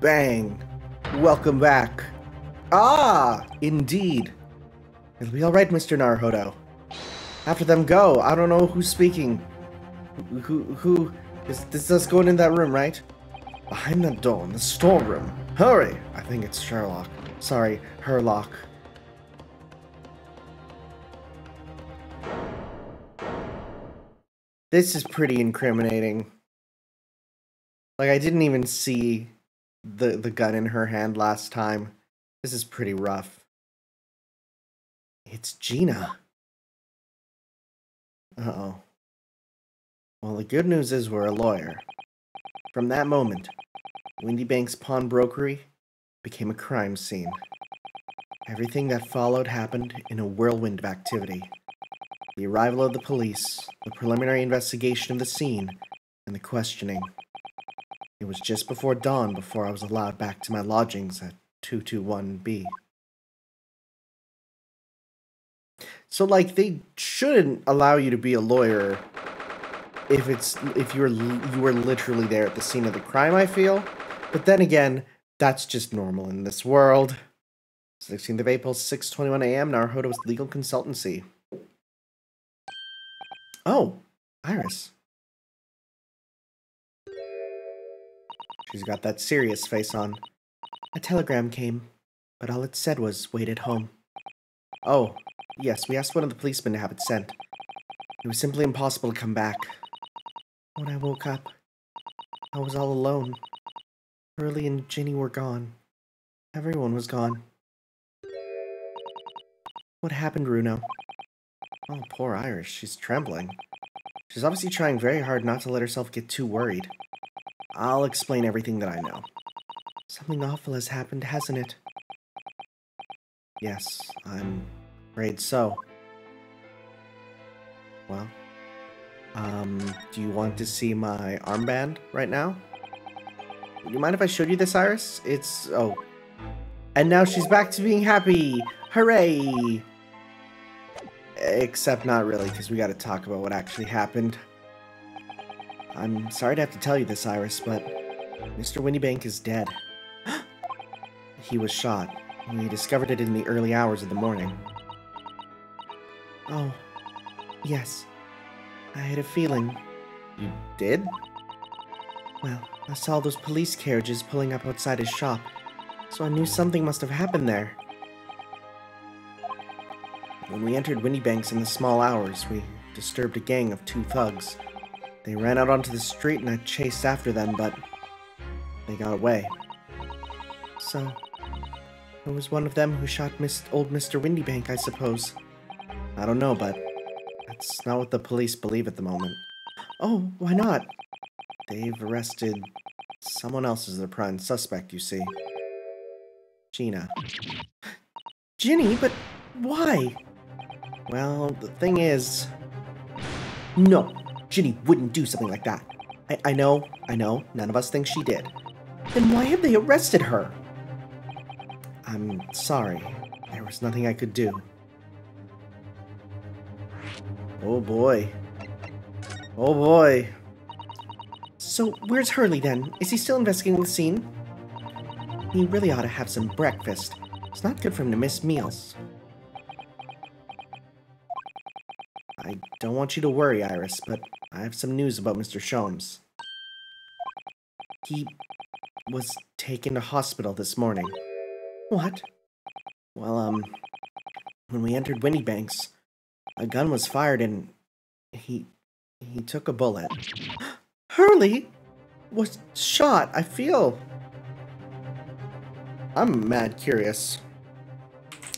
Bang! Welcome back. Ah, indeed. It'll be alright, Mr. Naruhodo. After them go. I don't know who's speaking. Who is this us going in that room, right? Behind that door in the storeroom. Hurry! I think it's Sherlock. Sorry, Herlock. This is pretty incriminating. Like, I didn't even see the gun in her hand last time. This is pretty rough. It's Gina. Uh-oh. Well, the good news is we're a lawyer. From that moment, Windy Bank's pawnbrokery became a crime scene. Everything that followed happened in a whirlwind of activity. The arrival of the police, the preliminary investigation of the scene, and the questioning. It was just before dawn before I was allowed back to my lodgings at 221B. So, like, they shouldn't allow you to be a lawyer if you were literally there at the scene of the crime, I feel. But then again, that's just normal in this world. 16th of April, 6:21 a.m. Naruhodo's legal consultancy. Oh, Iris. She's got that serious face on. A telegram came, but all it said was, wait at home. Oh, yes, we asked one of the policemen to have it sent. It was simply impossible to come back. When I woke up, I was all alone. Hurley and Ginny were gone. Everyone was gone. What happened, Runo? Oh, poor Iris, she's trembling. She's obviously trying very hard not to let herself get too worried. I'll explain everything that I know. Something awful has happened, hasn't it? Yes, I'm afraid so. Well, do you want to see my armband right now? Would you mind if I showed you this, Iris? Oh. And now she's back to being happy! Hooray! Except not really, because we gotta talk about what actually happened. I'm sorry to have to tell you this, Iris, but Mr. Windybank is dead. He was shot. We discovered it in the early hours of the morning. Oh, yes. I had a feeling. You did? Well, I saw those police carriages pulling up outside his shop, so I knew something must have happened there. When we entered Windybank's in the small hours, we disturbed a gang of 2 thugs. They ran out onto the street and I chased after them, but they got away. So, it was one of them who shot old Mr. Windybank, I suppose. I don't know, but that's not what the police believe at the moment. Oh, why not? They've arrested someone else as their prime suspect, you see. Gina. Ginny, but why? Well, the thing is... No, Ginny wouldn't do something like that. I know, none of us think she did. Then why have they arrested her? I'm sorry. There was nothing I could do. Oh boy. Oh boy. So, where's Hurley then? Is he still investigating the scene? He really ought to have some breakfast. It's not good for him to miss meals. I don't want you to worry, Iris, but I have some news about Mr. Sholmes. He was taken to hospital this morning. What? Well, when we entered Windybank's, a gun was fired and he took a bullet. Hurley was shot, I feel. I'm mad curious.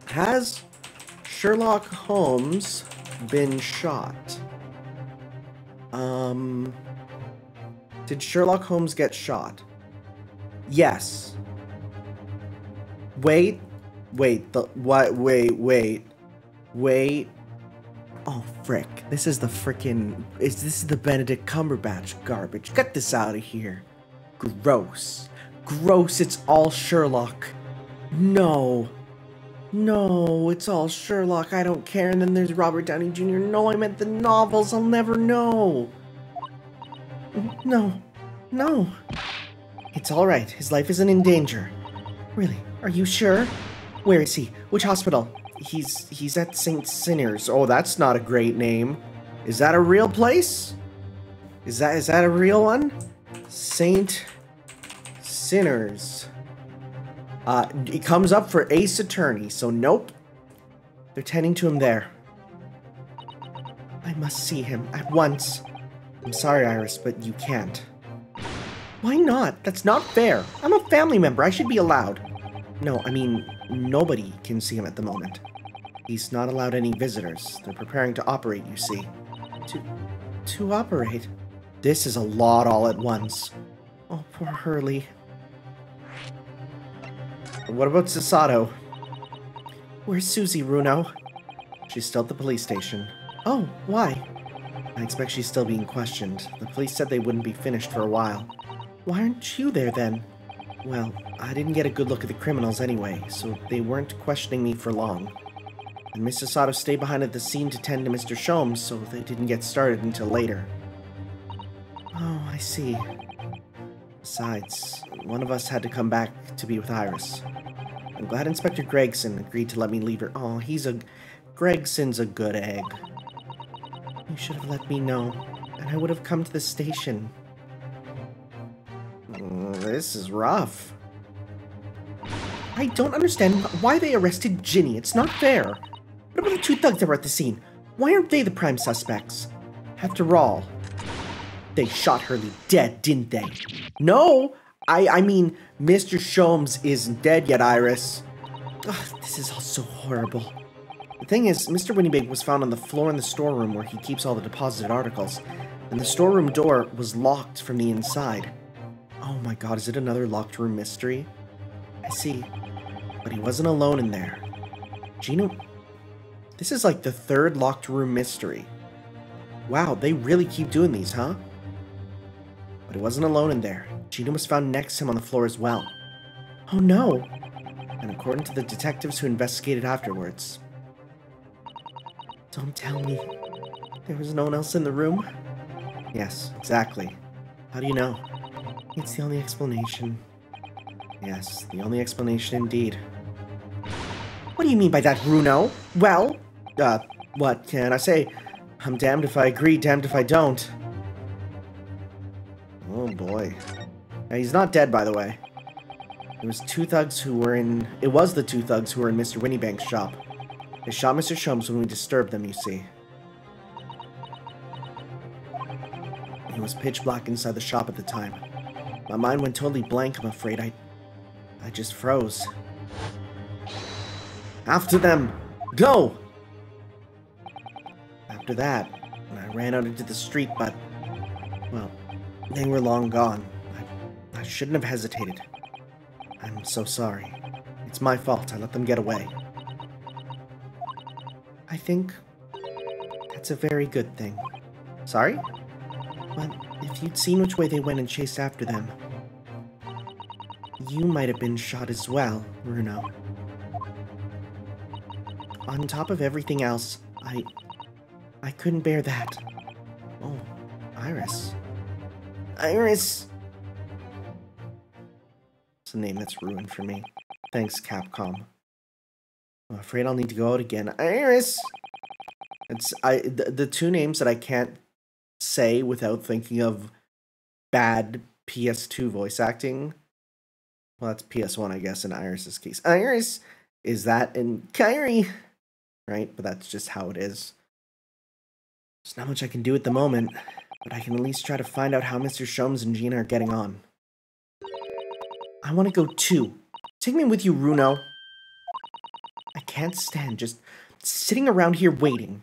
Has Sherlock Holmes been shot? Did Sherlock Holmes get shot? Yes. Wait. Oh, frick. This is the frickin'... This is the Benedict Cumberbatch garbage. Get this out of here. Gross. Gross, it's all Sherlock. No. No, it's all Sherlock. I don't care. And then there's Robert Downey Jr. No, I meant the novels. I'll never know. No. No. It's all right. His life isn't in danger. Really? Are you sure? Where is he? Which hospital? He's at St. Sinner's. Oh, that's not a great name. Is that a real place? Is that a real one? St. Sinner's. It comes up for Ace Attorney, so nope. They're tending to him there. I must see him at once. I'm sorry, Iris, but you can't. Why not? That's not fair. I'm a family member. I should be allowed. No, I mean, nobody can see him at the moment. He's not allowed any visitors. They're preparing to operate, you see. To operate? This is a lot all at once. Oh, poor Hurley. What about Sasato? Where's Susie, Runo? She's still at the police station. Oh, why? I expect she's still being questioned. The police said they wouldn't be finished for a while. Why aren't you there then? Well, I didn't get a good look at the criminals anyway, so they weren't questioning me for long. And Mr. Sato stayed behind at the scene to tend to Mr. Sholmes, so they didn't get started until later. Oh, I see. Besides, one of us had to come back to be with Iris. I'm glad Inspector Gregson agreed to let me leave her. Oh, Gregson's a good egg. You should have let me know, and I would have come to the station. This is rough. I don't understand why they arrested Ginny. It's not fair. What about the two thugs that were at the scene? Why aren't they the prime suspects? After all, they shot Hurley dead, didn't they? No! I mean, Mr. Sholmes isn't dead yet, Iris. Ugh, this is all so horrible. The thing is, Mr. Winnybig was found on the floor in the storeroom where he keeps all the deposited articles, and the storeroom door was locked from the inside. Oh my god, is it another locked room mystery? I see. But he wasn't alone in there. Gino... This is like the third locked room mystery. Wow, they really keep doing these, huh? But he wasn't alone in there. Gino was found next to him on the floor as well. Oh no! And according to the detectives who investigated afterwards... Don't tell me. There was no one else in the room? Yes, exactly. How do you know? It's the only explanation. Yes, the only explanation indeed. What do you mean by that, Runo? Well, what can I say? I'm damned if I agree, damned if I don't. Oh boy. Now, he's not dead, by the way. It was the two thugs who were in Mr. Winniebank's shop. They shot Mr. Sholmes when we disturbed them, you see. It was pitch black inside the shop at the time. My mind went totally blank, I'm afraid. I just froze. After them! Go! After that, I ran out into the street, but... well, they were long gone. I shouldn't have hesitated. I'm so sorry. It's my fault. I let them get away. I think that's a very good thing. Sorry? But if you'd seen which way they went and chased after them, you might have been shot as well, Runo. On top of everything else, I couldn't bear that. Oh, Iris. Iris! It's a name that's ruined for me. Thanks, Capcom. I'm afraid I'll need to go out again. Iris! The two names that I can't say without thinking of bad PS2 voice acting. Well, that's PS1, I guess, in Iris's case. Iris is that in Kyrie, right? But that's just how it is. There's not much I can do at the moment, but I can at least try to find out how Mr. Sholmes and Gina are getting on. I want to go too. Take me with you, Runo. I can't stand just sitting around here waiting.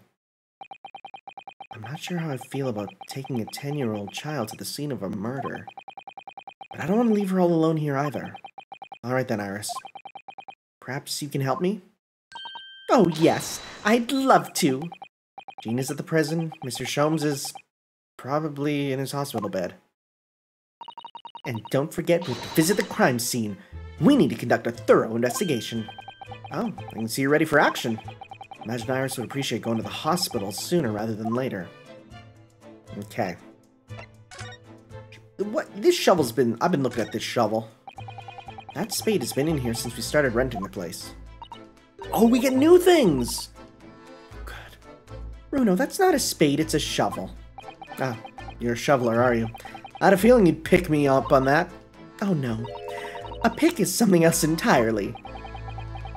I'm not sure how I feel about taking a 10-year-old child to the scene of a murder. But I don't want to leave her all alone here either. Alright then, Iris. Perhaps you can help me? Oh yes, I'd love to. Gina's at the prison. Mr. Sholmes is probably in his hospital bed. And don't forget, we have to visit the crime scene. We need to conduct a thorough investigation. Oh, I can see you're ready for action. Imagine Iris would appreciate going to the hospital sooner rather than later. Okay. What? This shovel's been... I've been looking at this shovel. That spade has been in here since we started renting the place. Oh, we get new things! Good. Bruno, that's not a spade, it's a shovel. Ah, you're a shoveler, are you? I had a feeling you'd pick me up on that. Oh no. A pick is something else entirely.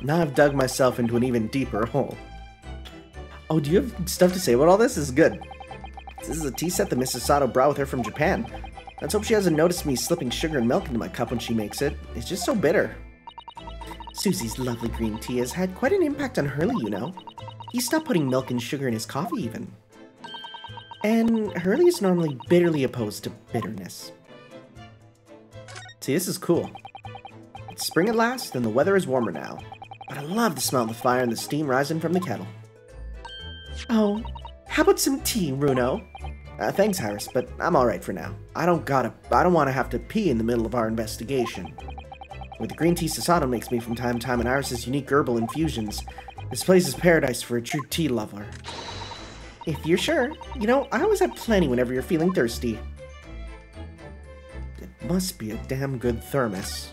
Now I've dug myself into an even deeper hole. Oh, do you have stuff to say about all this? This is good. This is a tea set that Mrs. Sato brought with her from Japan. Let's hope she hasn't noticed me slipping sugar and milk into my cup when she makes it. It's just so bitter. Susie's lovely green tea has had quite an impact on Hurley, you know. He stopped putting milk and sugar in his coffee, even. And Hurley is normally bitterly opposed to bitterness. See, this is cool. It's spring at last, and the weather is warmer now. But I love the smell of the fire and the steam rising from the kettle. Oh, how about some tea, Bruno? Thanks, Harris, but I'm alright for now. I don't want to have to pee in the middle of our investigation. With the green tea Sasato makes me from time to time and Harris's unique herbal infusions, this place is paradise for a true tea lover. If you're sure. You know, I always have plenty whenever you're feeling thirsty. It must be a damn good thermos.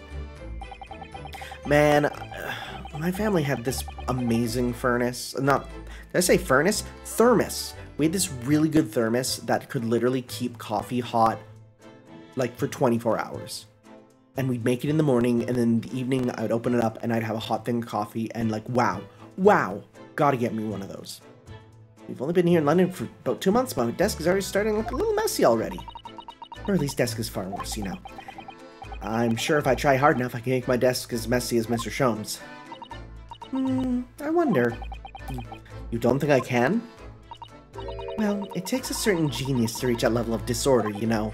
Man, my family had this amazing furnace. Did I say furnace? Thermos. We had this really good thermos that could literally keep coffee hot, like, for 24 hours. And we'd make it in the morning, and then in the evening, I would open it up, and I'd have a hot thing of coffee, and like, wow, gotta get me one of those. We've only been here in London for about 2 months, but my desk is already starting to look a little messy already. Or at least desk is far worse, you know. I'm sure if I try hard enough, I can make my desk as messy as Mr. Shome's. I wonder. You don't think I can? Well, it takes a certain genius to reach that level of disorder, you know.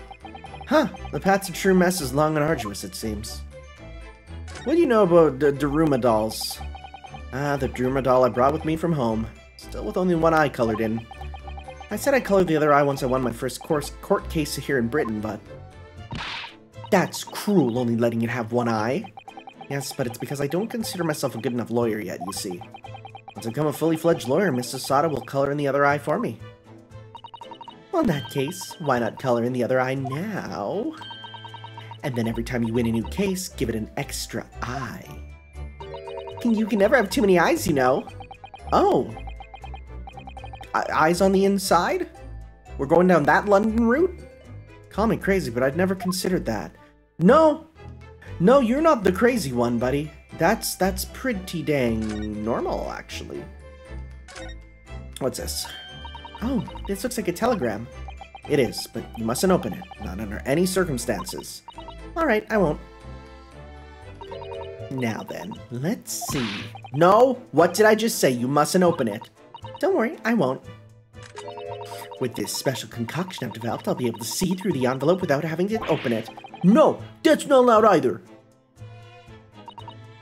Huh, the path to true mess is long and arduous, it seems. What do you know about the Daruma dolls? Ah, the Daruma doll I brought with me from home. Still with only one eye colored in. I said I colored the other eye once I won my first court case here in Britain, but... That's cruel, only letting it have one eye. Yes, but it's because I don't consider myself a good enough lawyer yet, you see. Once I become a fully fledged lawyer, Mrs. Sato will color in the other eye for me. Well, in that case, why not color in the other eye now? And then every time you win a new case, give it an extra eye. You can never have too many eyes, you know. Oh. Eyes on the inside? We're going down that London route? Call me crazy, but I'd never considered that. No, you're not the crazy one, buddy. That's pretty dang normal, actually. What's this? Oh, this looks like a telegram. It is, but you mustn't open it. Not under any circumstances. Alright, I won't. Now then, let's see. No! What did I just say? You mustn't open it. Don't worry, I won't. With this special concoction I've developed, I'll be able to see through the envelope without having to open it. No! That's not allowed either!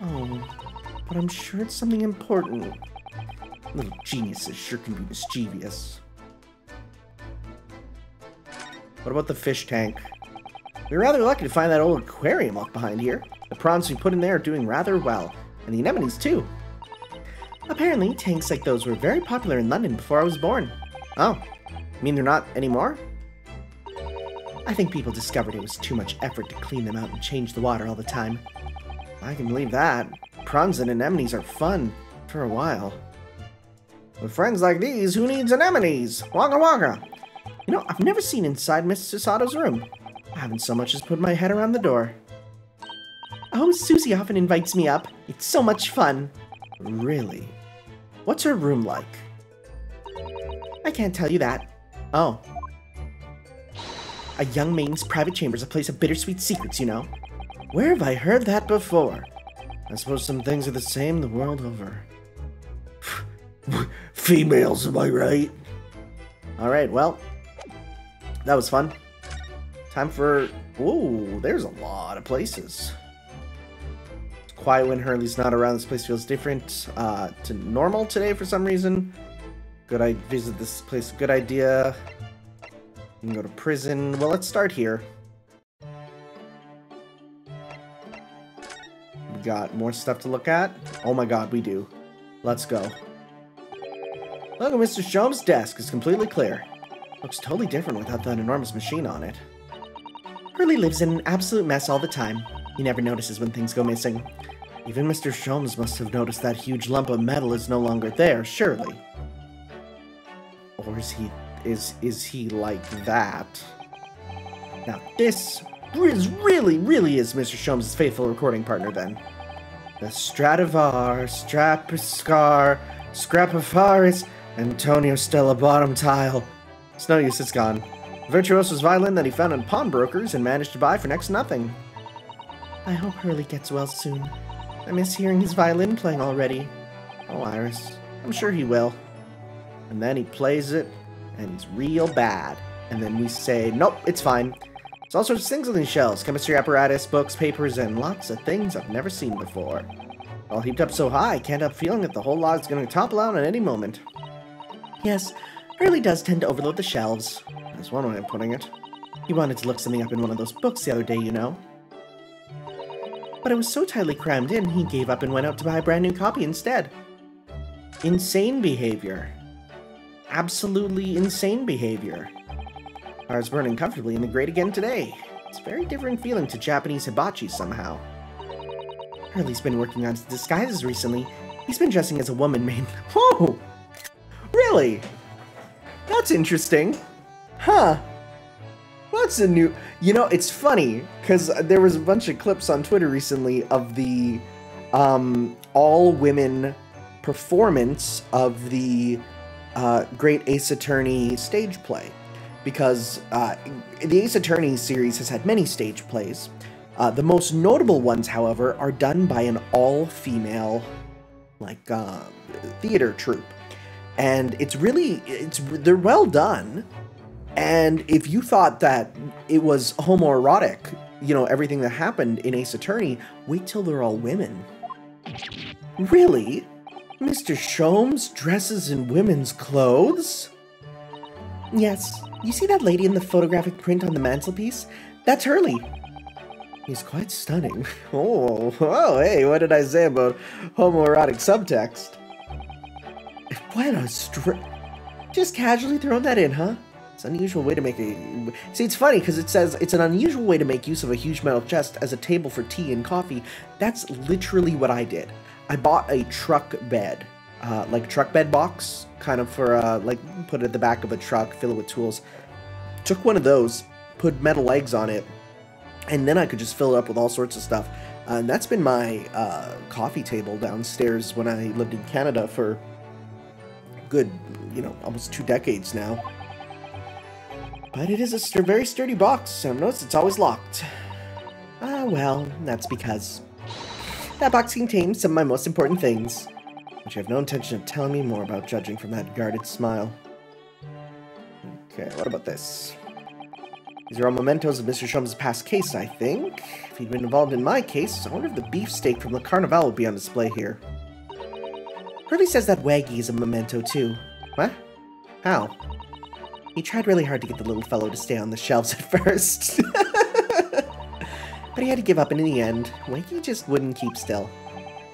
Oh, but I'm sure it's something important. Little geniuses sure can be mischievous. What about the fish tank? We were rather lucky to find that old aquarium left behind here. The prawns we put in there are doing rather well, and the anemones too. Apparently, tanks like those were very popular in London before I was born. Oh, you mean they're not anymore? I think people discovered it was too much effort to clean them out and change the water all the time. I can believe that. Prawns and anemones are fun, for a while. With friends like these, who needs anemones? Waka waka! You know, I've never seen inside Miss Sasato's room. I haven't so much as put my head around the door. Oh, Susie often invites me up. It's so much fun. Really? What's her room like? I can't tell you that. Oh. A young maiden's private chamber is a place of bittersweet secrets, you know. Where have I heard that before? I suppose some things are the same the world over. Females, am I right? Alright, well. That was fun. Time for... Ooh, there's a lot of places. It's quiet when Hurley's not around. This place feels different to normal today for some reason. Good, I visit this place. Good idea. You can go to prison. Well, let's start here. We got more stuff to look at. Oh my god, we do. Let's go. Look at Mr. Shome's desk. It's completely clear. Looks totally different without that enormous machine on it. Hurley lives in an absolute mess all the time. He never notices when things go missing. Even Mr. Sholmes must have noticed that huge lump of metal is no longer there, surely. Or is he like that? Now this really is Mr. Sholmes' faithful recording partner then. The Stradivar, Strapiscar, Scrapifaris, Antonio Stella Bottom Tile. It's no use, it's gone. Virtuoso's violin that he found in pawnbrokers and managed to buy for next to nothing. I hope Hurley gets well soon. I miss hearing his violin playing already. Oh, Iris, I'm sure he will. And then he plays it, and he's real bad. And then we say, nope, it's fine. There's all sorts of things on these shelves. Chemistry apparatus, books, papers, and lots of things I've never seen before. All heaped up so high, I can't help feeling that the whole lot's going to topple out at any moment. Yes, Hurley does tend to overload the shelves. That's one way of putting it. He wanted to look something up in one of those books the other day, you know. But it was so tightly crammed in, he gave up and went out to buy a brand new copy instead. Insane behavior. Absolutely insane behavior. Ours burning comfortably in the grate again today. It's a very different feeling to Japanese hibachi somehow. Hurley's been working on his disguises recently. He's been dressing as a woman named... Whoa! Really? That's interesting. Huh. That's a new... You know, it's funny, because there was a bunch of clips on Twitter recently of the all-women performance of the Great Ace Attorney stage play. Because the Ace Attorney series has had many stage plays. The most notable ones, however, are done by an all-female, like, theater troupe. And they're well done. And if you thought that it was homoerotic, you know, everything that happened in Ace Attorney, wait till they're all women. Really? Mr. Sholmes dresses in women's clothes? Yes. You see that lady in the photographic print on the mantelpiece? That's Hurley. He's quite stunning. Oh, hey, what did I say about homoerotic subtext? What a just casually throwing that in, huh? It's an unusual way to make a... See, it's funny, because it says, it's an unusual way to make use of a huge metal chest as a table for tea and coffee. That's literally what I did. I bought a truck bed, like a truck bed box, kind of for, like, put it at the back of a truck, fill it with tools. Took one of those, put metal legs on it, and then I could just fill it up with all sorts of stuff. And that's been my coffee table downstairs when I lived in Canada for good, you know, almost 2 decades now. But it is a very sturdy box, and notice it's always locked. Ah, well, that's because that box contains some of my most important things, which I have no intention of telling me more about, judging from that guarded smile. Okay, what about this? These are all mementos of Mr. Sholmes' past case, I think. If he'd been involved in my case, I wonder if the beefsteak from the Carnival would be on display here. Hurley says that Waggy is a memento, too. What? How? He tried really hard to get the little fellow to stay on the shelves at first. But he had to give up, and in the end, Waggy just wouldn't keep still.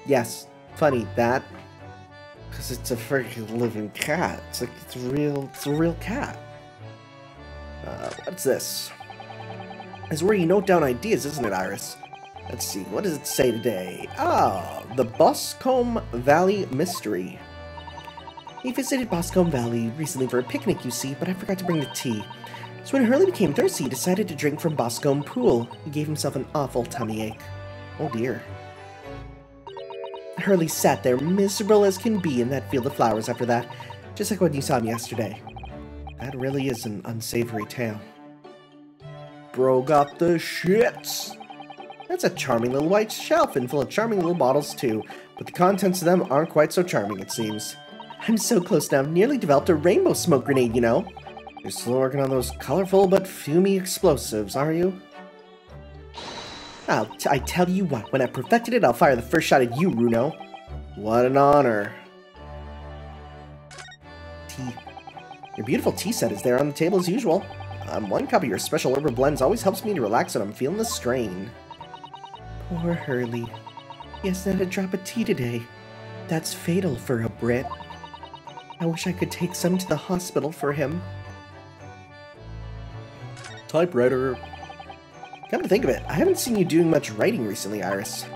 Yes, funny, that. Because it's a freaking living cat. It's a real cat. What's this? This is where you note down ideas, isn't it, Iris? Let's see, what does it say today? Ah, the Boscombe Valley Mystery. He visited Boscombe Valley recently for a picnic, you see, but I forgot to bring the tea. So when Hurley became thirsty, he decided to drink from Boscombe Pool. He gave himself an awful tummy ache. Oh dear. Hurley sat there, miserable as can be in that field of flowers after that, just like when you saw him yesterday. That really is an unsavory tale. Bro got the shits! That's a charming little white shelf and full of charming little bottles too, but the contents of them aren't quite so charming, it seems. I'm so close now, I've nearly developed a rainbow smoke grenade, you know. You're still working on those colorful but fumey explosives, are you? I tell you what, when I've perfected it, I'll fire the first shot at you, Runo. What an honor. Tea. Your beautiful tea set is there on the table as usual. One cup of your special herbal blends always helps me to relax when I'm feeling the strain. Poor Hurley. He hasn't had a drop of tea today. That's fatal for a Brit. I wish I could take some to the hospital for him. Typewriter. Come to think of it, I haven't seen you doing much writing recently, Iris.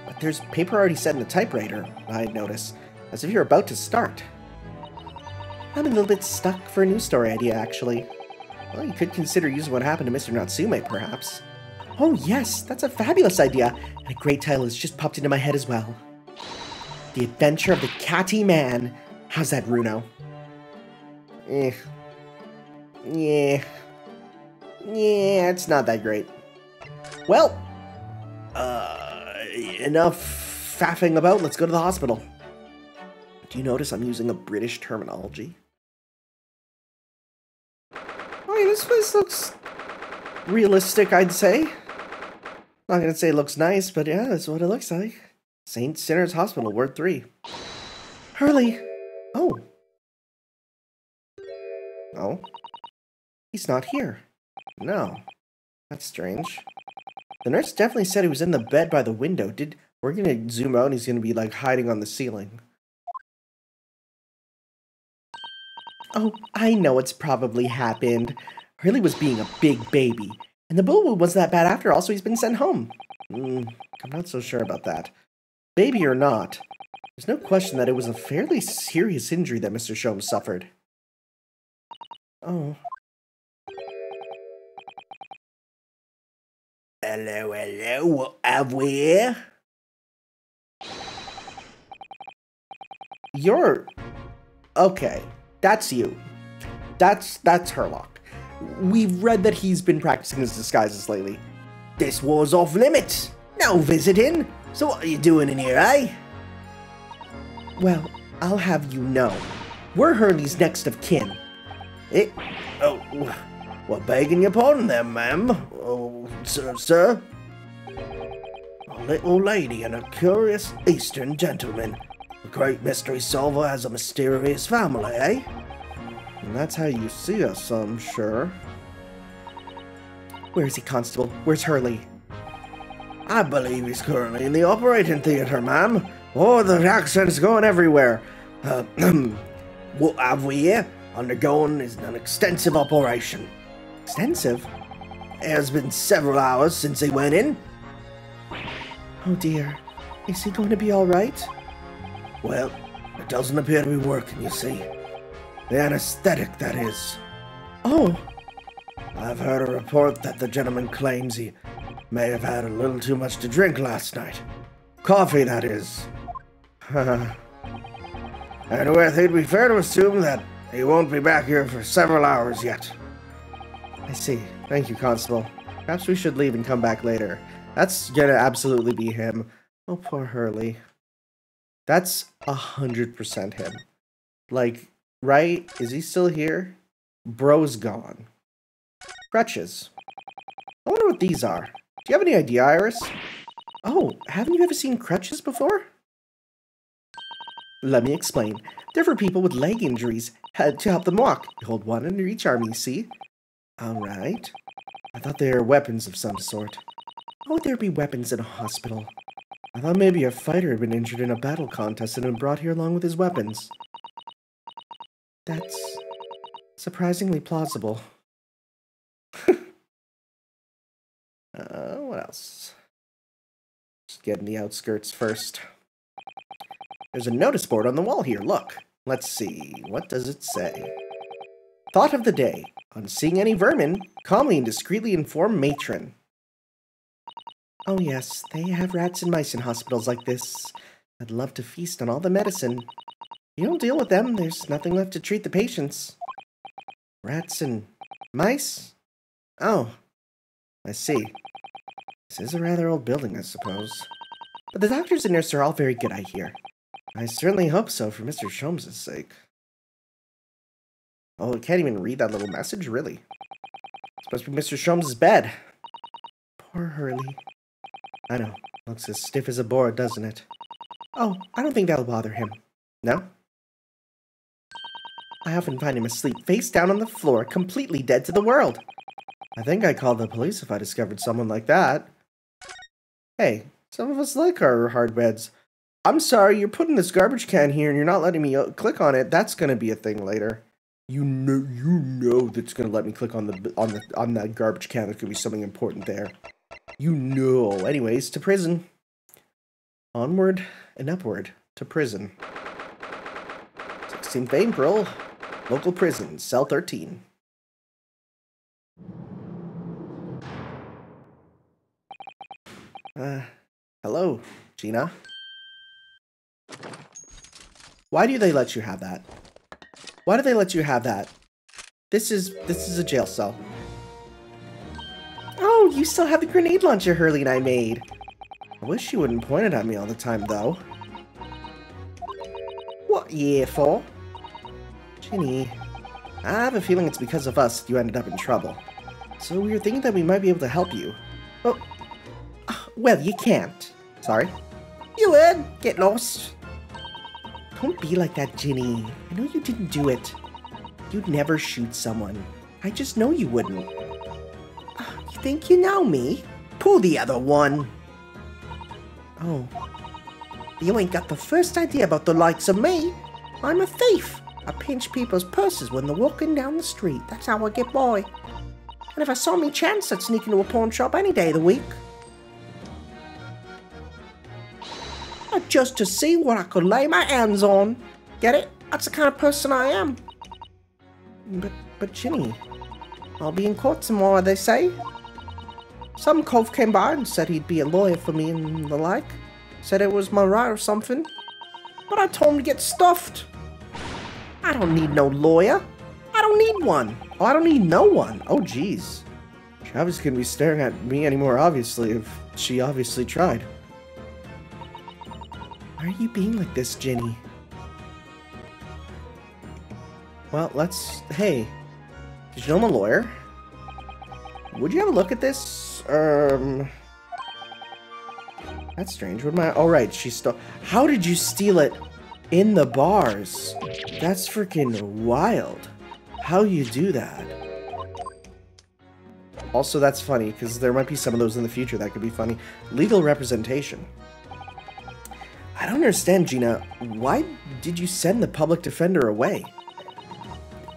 But there's paper already set in the typewriter, I notice, as if you're about to start. I'm a little bit stuck for a news story idea, actually. Well, you could consider using what happened to Mr. Natsume, perhaps. Oh yes, that's a fabulous idea, and a great title has just popped into my head as well. The Adventure of the Catty Man. How's that, Runo? Yeah, it's not that great. Well, enough faffing about, let's go to the hospital. Do you notice I'm using a British terminology? Oh, yeah, this place looks realistic, I'd say. Not gonna say it looks nice, but yeah, that's what it looks like. St. Sinner's Hospital, Ward 3. Hurley! Oh. Oh. He's not here. No. That's strange. The nurse definitely said he was in the bed by the window. We're gonna zoom out and he's gonna be like hiding on the ceiling. Oh, I know what's probably happened. Hurley was being a big baby. And the boo-boo wasn't that bad after all, so he's been sent home. I'm not so sure about that. Baby or not, there's no question that it was a fairly serious injury that Mr. Sholmes suffered. Oh. Hello, what have we here? You're... Okay, that's you. That's Herlock. We've read that he's been practicing his disguises lately. This war's off limits. No visiting. So what are you doing in here, eh? Well, I'll have you know. We're Hurley's next of kin. Oh, well, begging your pardon there, ma'am. Oh, sir. A little lady and a curious Eastern gentleman. A great mystery solver has a mysterious family, eh? And that's how you see us, I'm sure. Where is he, Constable? Where's Hurley? I believe he's currently in the operating theatre, ma'am. Oh, the accent's going everywhere. What have we here? Undergoing is an extensive operation. Extensive? It has been several hours since he went in. Oh dear. Is he going to be alright? Well, it doesn't appear to be working, you see. The anesthetic, that is. Oh! I've heard a report that the gentleman claims he may have had a little too much to drink last night. Coffee, that is. Anyway, I think it'd be fair to assume that he won't be back here for several hours yet. I see. Thank you, Constable. Perhaps we should leave and come back later. That's gonna absolutely be him. Oh, poor Hurley. That's 100% him. Like, right? Is he still here? Bro's gone. Crutches. I wonder what these are. Do you have any idea, Iris? Oh, haven't you ever seen crutches before? Let me explain. They're for people with leg injuries to help them walk. You hold one under each arm, you see? Alright. I thought they were weapons of some sort. How would there be weapons in a hospital? I thought maybe a fighter had been injured in a battle contest and been brought here along with his weapons. That's surprisingly plausible. What else? Just get in the outskirts first. There's a notice board on the wall here, look. Let's see, what does it say? Thought of the day. On seeing any vermin, calmly and discreetly inform matron. Oh yes, they have rats and mice in hospitals like this. I'd love to feast on all the medicine. You don't deal with them, there's nothing left to treat the patients. Rats and mice? Oh, I see. This is a rather old building, I suppose. But the doctors and nurses are all very good, I hear. I certainly hope so, for Mr. Sholmes' sake. Oh, I can't even read that little message, really. It's supposed to be Mr. Sholmes' bed. Poor Hurley. I know. Looks as stiff as a board, doesn't it? Oh, I don't think that'll bother him. No? I often find him asleep, face down on the floor, completely dead to the world. I think I'd call the police if I discovered someone like that. Hey, some of us like our hard beds. I'm sorry, you're putting this garbage can here and you're not letting me click on it. That's gonna be a thing later. You know that's gonna let me click on that garbage can. There's gonna be something important there. You know. Anyways, to prison. Onward and upward to prison. 16th April, local prison, cell 13. Hello, Gina. Why do they let you have that? Why do they let you have that? This is a jail cell. Oh, you still have the grenade launcher Hurley and I made. I wish you wouldn't point it at me all the time, though. What year for? Ginny, I have a feeling it's because of us you ended up in trouble. So we were thinking that we might be able to help you. Well, you can't. Sorry. You would. Get lost. Don't be like that, Ginny. I know you didn't do it. You'd never shoot someone. I just know you wouldn't. You think you know me? Pull the other one. Oh. You ain't got the first idea about the likes of me. I'm a thief. I pinch people's purses when they're walking down the street. That's how I get by. And if I saw me chance, I'd sneak into a pawn shop any day of the week. Just to see what I could lay my hands on. Get it? That's the kind of person I am. But Ginny, I'll be in court tomorrow, they say. Some cove came by and said he'd be a lawyer for me and the like. Said it was my right or something. But I told him to get stuffed. I don't need no lawyer. I don't need one. Oh, I don't need no one. Oh, jeez. Travis couldn't be staring at me anymore, obviously, if she obviously tried. Why are you being like this, Ginny? Well, hey, did you know I'm a lawyer? Would you have a look at this? That's strange. What am I? Oh, right, she stole. How did you steal it in the bars? That's freaking wild. How you do that? Also, that's funny, because there might be some of those in the future that could be funny. Legal representation. I don't understand, Gina. Why did you send the public defender away?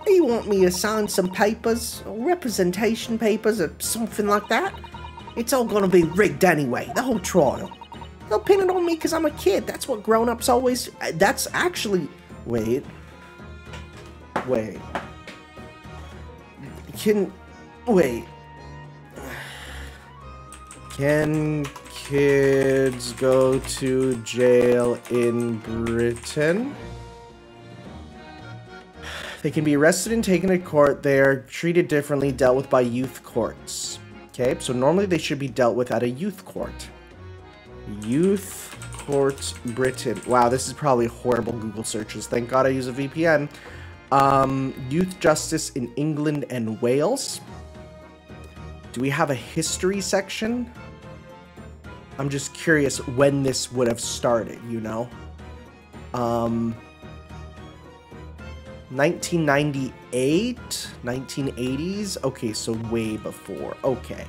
You want me to sign some papers? Or representation papers or something like that? It's all gonna be rigged anyway, the whole trial. They'll pin it on me because I'm a kid. That's what grown-ups always... That's actually... Wait. Wait. Wait. Can kids go to jail in Britain? They can be arrested and taken to court. They are treated differently, dealt with by youth courts. Okay, so normally they should be dealt with at a youth court. Youth court, Britain. Wow, this is probably horrible Google searches. Thank God I use a VPN. Youth justice in England and Wales. Do we have a history section? I'm just curious when this would have started, you know? 1998? 1980s? Okay, so way before. Okay.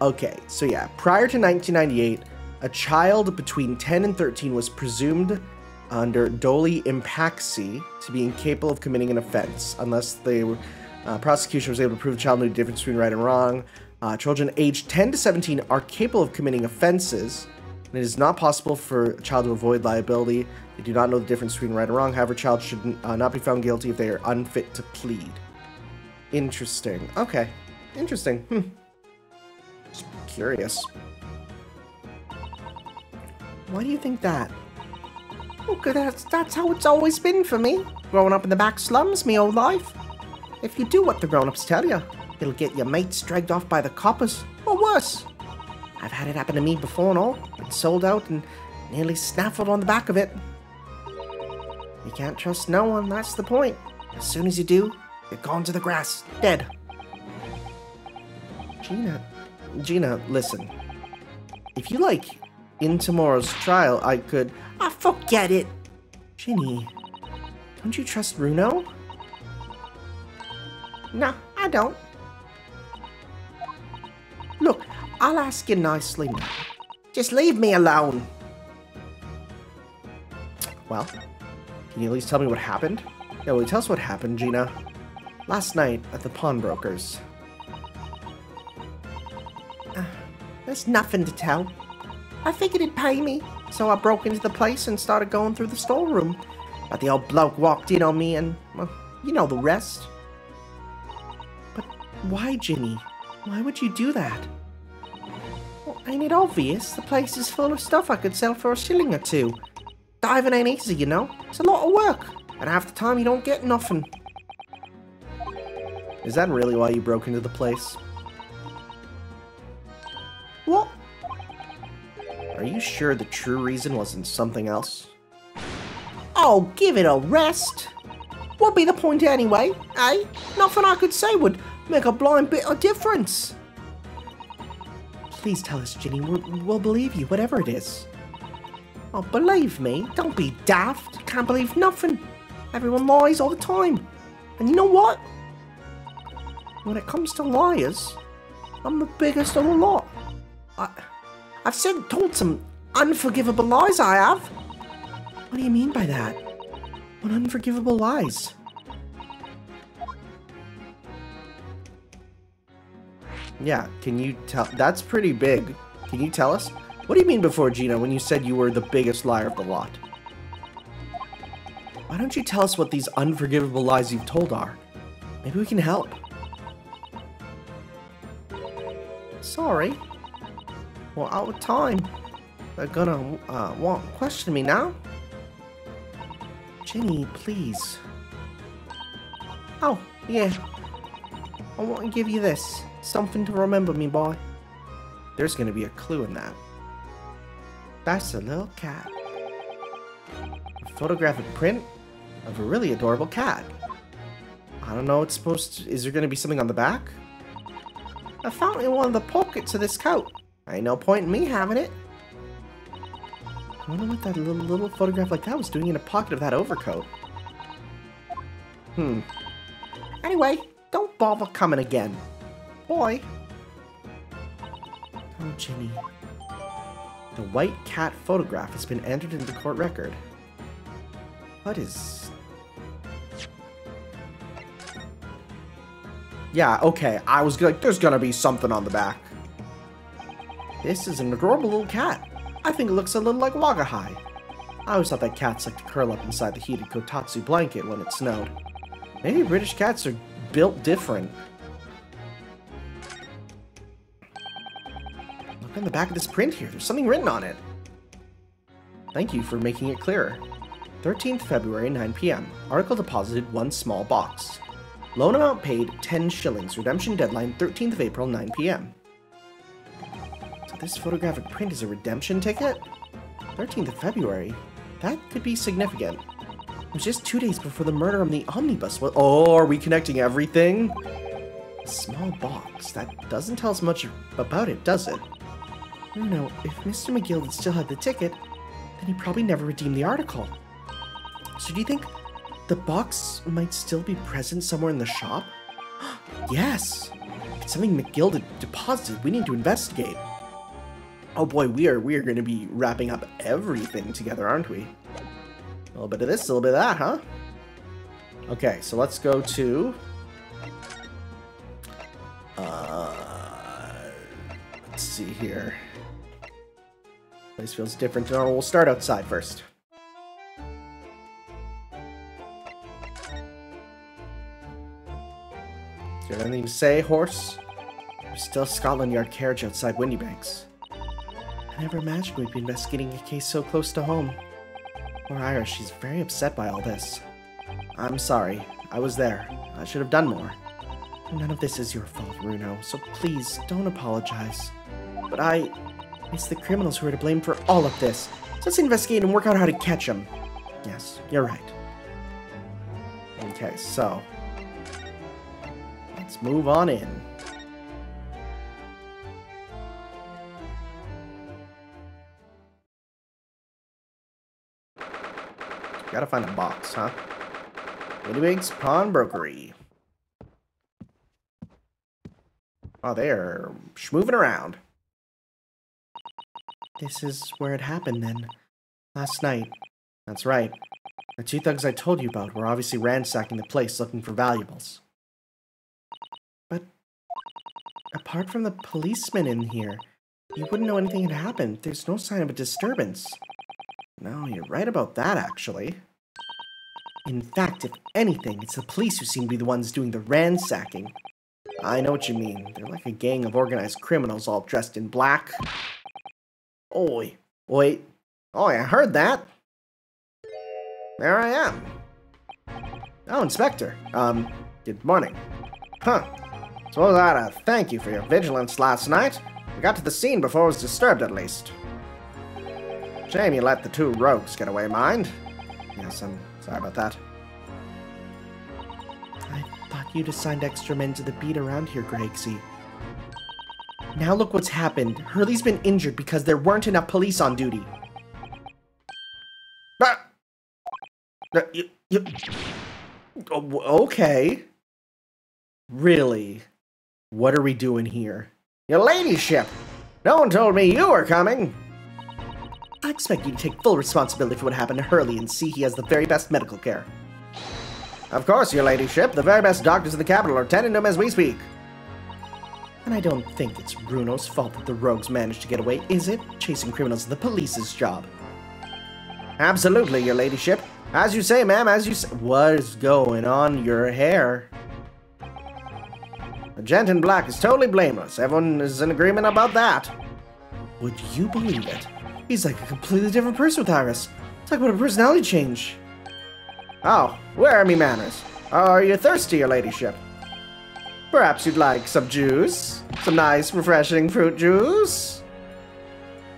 Okay, so yeah, prior to 1998, a child between 10 and 13 was presumed under Doli Impaxi to be incapable of committing an offense, unless they were, prosecution was able to prove the child knew the difference between right and wrong. Children aged 10 to 17 are capable of committing offenses, and it is not possible for a child to avoid liability. They do not know the difference between right and wrong. However, a child should not be found guilty if they are unfit to plead. Interesting. Okay. Interesting. Just curious. Why do you think that? Oh, good. That's how it's always been for me. Growing up in the back slums me whole life. If you do what the grown-ups tell you, it'll get your mates dragged off by the coppers, or worse. I've had it happen to me before and all. Been sold out and nearly snaffled on the back of it. You can't trust no one, that's the point. As soon as you do, you're gone to the grass, dead. Gina, listen. If you like, in tomorrow's trial, I could... Ah, forget it! Ginny, don't you trust Runo? No, I don't. Look, I'll ask you nicely now. Just leave me alone. Well, can you at least tell me what happened? Yeah, well, tell us what happened, Gina. Last night at the pawnbroker's. There's nothing to tell. I figured he'd pay me, so I broke into the place and started going through the storeroom. But the old bloke walked in on me and, well, you know the rest. But why, Ginny? Why would you do that? Well, ain't it obvious? The place is full of stuff I could sell for a shilling or two. Diving ain't easy, you know. It's a lot of work, and half the time you don't get nothing. Is that really why you broke into the place? What? Are you sure the true reason wasn't something else? Oh, give it a rest. What'd be the point anyway, eh? Nothing I could say would make a blind bit of difference. Please tell us, Ginny. We'll believe you, whatever it is. Oh, believe me? Don't be daft. Can't believe nothing. Everyone lies all the time. And you know what? When it comes to liars, I'm the biggest of the lot. I've told some unforgivable lies, I have. What do you mean by that? What unforgivable lies? Yeah, can you tell? That's pretty big. Can you tell us? What do you mean before, Gina, when you said you were the biggest liar of the lot? Why don't you tell us what these unforgivable lies you've told are? Maybe we can help. Sorry. We're out of time. They're gonna want to question me now. Ginny, please. Oh, yeah. I want to give you this. Something to remember me by. There's gonna be a clue in that. That's a little cat. A photographic print of a really adorable cat. I don't know what's supposed to... Is there gonna be something on the back? I found it in one of the pockets of this coat. Ain't no point in me having it. I wonder what that little photograph like that was doing in a pocket of that overcoat. Anyway, don't bother coming again. Boy. Oh, Ginny. The white cat photograph has been entered into the court record. What is... Yeah, okay, I was like, there's gonna be something on the back. This is an adorable little cat. I think it looks a little like Wagahai. I always thought that cats like to curl up inside the heated kotatsu blanket when it snowed. Maybe British cats are built different. Look on the back of this print here. There's something written on it. Thank you for making it clearer. 13th February, 9 p.m. Article deposited 1 small box. Loan amount paid 10 shillings. Redemption deadline 13th of April, 9 p.m. So this photographic print is a redemption ticket? 13th of February? That could be significant. It was just 2 days before the murder on the omnibus. Oh, are we connecting everything? A small box. That doesn't tell us much about it, does it? I don't know. If Mr. McGill had still had the ticket, then he probably never redeemed the article. So do you think the box might still be present somewhere in the shop? Yes! It's something McGill deposited. We need to investigate. Oh boy, we are going to be wrapping up everything together, aren't we? A little bit of this, a little bit of that, huh? Okay, so let's go to... let's see here. Place feels different. Oh, we'll start outside first. Do you have anything to say, horse? There's still a Scotland Yard carriage outside Windybanks. I never imagined we'd be investigating a case so close to home. Poor Ira, she's very upset by all this. I'm sorry. I was there. I should have done more. None of this is your fault, Runo, so please don't apologize. But it's the criminals who are to blame for all of this. So let's investigate and work out how to catch them. Yes, you're right. Okay, so let's move on in. Gotta find a box, huh? Windybanks Pawnbrokery. Oh, they're schmooving around. This is where it happened then. Last night. That's right. The 2 thugs I told you about were obviously ransacking the place looking for valuables. But apart from the policemen in here, You wouldn't know anything had happened. There's no sign of a disturbance. No, you're right about that, actually. In fact, if anything, it's the police who seem to be the ones doing the ransacking. I know what you mean. They're like a gang of organized criminals all dressed in black. Oi. Wait. Oh, I heard that. There I am. Oh, Inspector. Good morning. Huh. Suppose I ought to thank you for your vigilance last night. We got to the scene before it was disturbed, at least. Shame you let the two rogues get away, mind? Yes, I'm sorry about that. I thought you'd assigned extra men to the beat around here, Gregsy. Now look what's happened. Hurley's been injured because there weren't enough police on duty. Okay. Really? What are we doing here? Your ladyship! No one told me you were coming! I expect you to take full responsibility for what happened to Hurley and see he has the very best medical care. Of course, your ladyship. The very best doctors in the capital are tending to him as we speak. And I don't think it's Bruno's fault that the rogues managed to get away, is it? Chasing criminals is the police's job. Absolutely, your ladyship. As you say, ma'am, as you say. What is going on your hair? The gent in black is totally blameless. Everyone is in agreement about that. Would you believe it? He's like a completely different person with Iris. It's like what a personality change. Oh, where are me manners? Are you thirsty, your ladyship? Perhaps you'd like some juice? Some nice, refreshing fruit juice?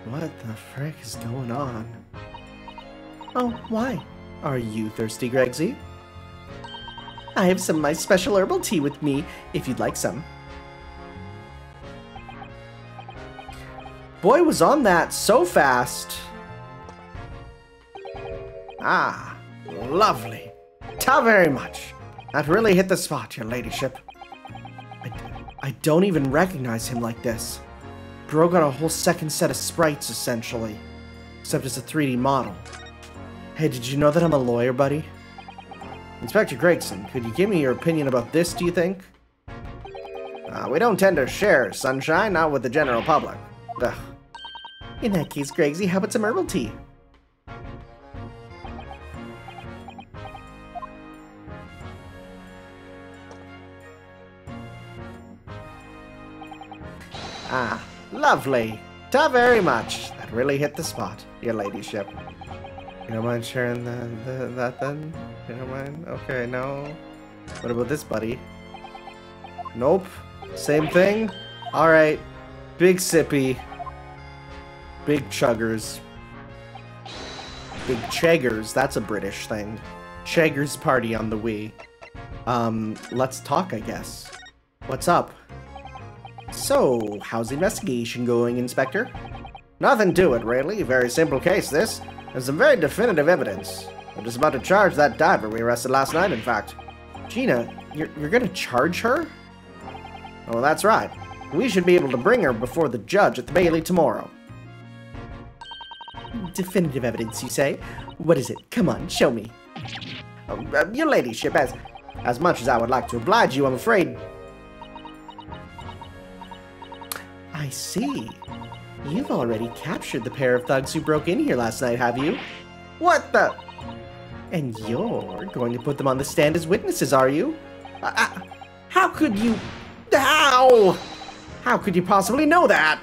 What the frick is going on? Oh, why? Are you thirsty, Gregsy? I have some of my special herbal tea with me, if you'd like some. Boy was on that so fast. Ah, lovely. Ta very much. That really hit the spot, your ladyship. I don't even recognize him like this. Bro got a whole second set of sprites, essentially. Except it's a 3D model. Hey, did you know that I'm a lawyer, buddy? Inspector Gregson, could you give me your opinion about this, do you think? We don't tend to share, Sunshine, not with the general public. Ugh. In that case, Gregsy, how about some herbal tea? Ah, lovely. Ta very much. That really hit the spot, your ladyship. You don't mind sharing that then? You don't mind? Okay, no. What about this, buddy? Nope. Same thing? Alright. Big sippy. Big chuggers. Big cheggers. That's a British thing. Cheggers party on the Wii. Let's talk, I guess. What's up? So, how's the investigation going, Inspector? Nothing to it, really. Very simple case, this. There's some very definitive evidence. I'm just about to charge that diver we arrested last night, in fact. Gina, you're gonna charge her? Oh, that's right. We should be able to bring her before the judge at the Bailey tomorrow. Definitive evidence, you say? What is it? Come on, show me. Your ladyship, as much as I would like to oblige you, I'm afraid... I see. You've already captured the pair of thugs who broke in here last night, have you? What the... And you're going to put them on the stand as witnesses, are you? How could you... How? How could you possibly know that?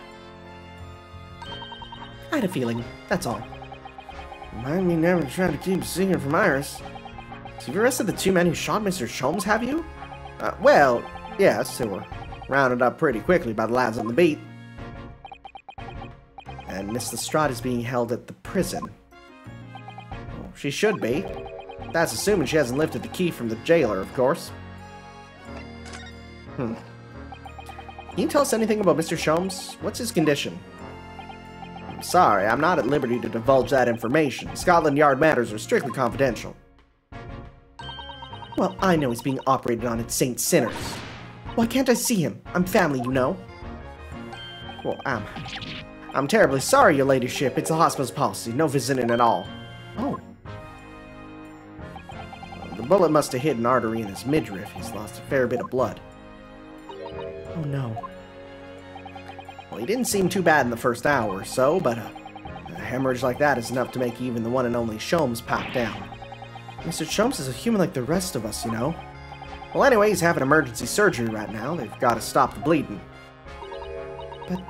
I had a feeling, that's all. Remind me never to try to keep a secret from Iris. So you've arrested the two men who shot Mr. Sholmes, have you? Well, yes, they were rounded up pretty quickly by the lads on the beat. And Miss Lestrade is being held at the prison. Well, she should be. That's assuming she hasn't lifted the key from the jailer, of course. Can you tell us anything about Mr. Sholmes? What's his condition? I'm sorry, I'm not at liberty to divulge that information. Scotland Yard matters are strictly confidential. Well, I know he's being operated on at St. Sinners. Why can't I see him? I'm family, you know. Well, I'm terribly sorry, your ladyship. It's the hospital's policy. No visiting at all. Oh. The bullet must have hit an artery in his midriff. He's lost a fair bit of blood. Oh, no. Well, he didn't seem too bad in the first hour or so, but a hemorrhage like that is enough to make even the one and only Sholmes pop down. Mr. Sholmes is a human like the rest of us, you know. Well, anyway, he's having emergency surgery right now. They've got to stop the bleeding. But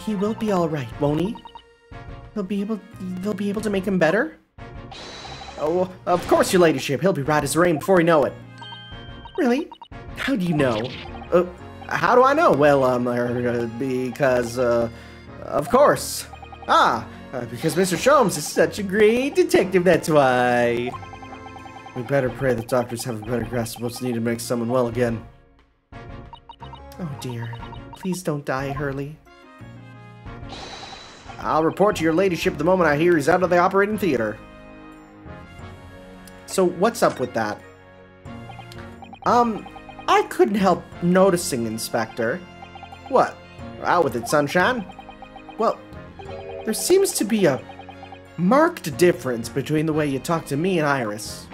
he will be all right, won't he? They'll be able to make him better? Oh, of course, your ladyship. He'll be right as rain before we know it. Really? How do you know? How do I know? Well, because, of course. Because Mr. Sholmes is such a great detective, that's why. We better pray that doctors have a better grasp of what's needed to make someone well again. Oh dear. Please don't die, Hurley. I'll report to your ladyship the moment I hear he's out of the operating theater. So, what's up with that? I couldn't help noticing, Inspector. What? Out with it, sunshine? Well, there seems to be a marked difference between the way you talk to me and Iris.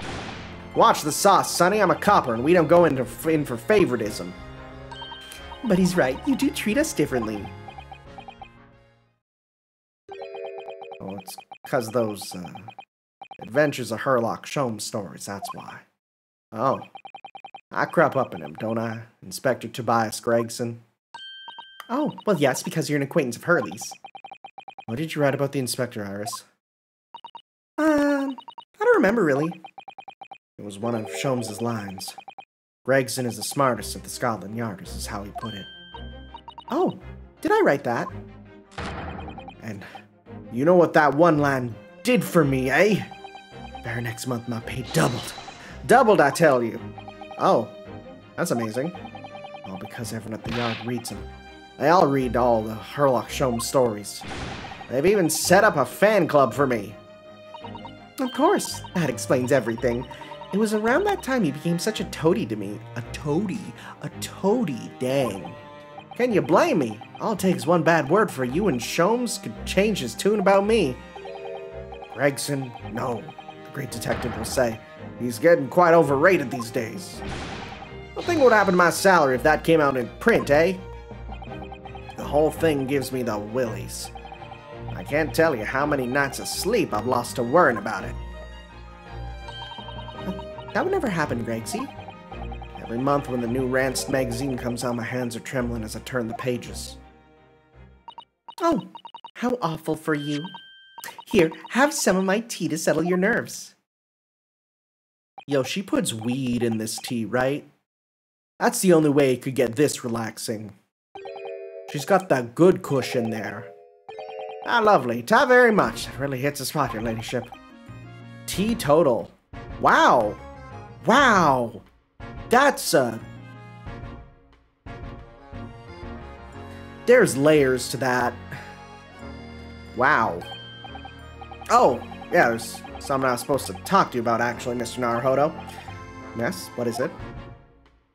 Watch the sauce, Sonny. I'm a copper, and we don't go in for favoritism. But he's right. You do treat us differently. Oh, it's because those, Adventures of Herlock Sholmes stories, that's why. Oh. I crop up in them, don't I, Inspector Tobias Gregson? Oh, well, yes, because you're an acquaintance of Hurley's. What did you write about the Inspector, Iris? I don't remember, really. It was one of Sholmes's lines. Gregson is the smartest at the Scotland Yard, is how he put it. Oh, did I write that? And you know what that one line did for me, eh? Very next month, my pay doubled. Doubled, I tell you. Oh, that's amazing. All because everyone at the Yard reads them. They all read all the Herlock Sholmes stories. They've even set up a fan club for me. Of course, that explains everything. It was around that time he became such a toady to me. A toady, dang. Can you blame me? All it takes one bad word for you and Sholmes could change his tune about me. Gregson, no, the great detective will say. He's getting quite overrated these days. Well, think what happened to my salary if that came out in print, eh? The whole thing gives me the willies. I can't tell you how many nights of sleep I've lost to worrying about it. That would never happen, Gregsy. Every month when the new Ranced magazine comes out, my hands are trembling as I turn the pages. Oh, how awful for you. Here, have some of my tea to settle your nerves. Yo, she puts weed in this tea, right? That's the only way it could get this relaxing. She's got that good kush in there. Ah, lovely. Ta very much. It really hits a spot, your ladyship. Teetotal. Wow. Wow. That's, there's layers to that. Wow. Oh, yeah, there's something I was supposed to talk to you about, actually, Mr. Naruhodo. Yes, what is it?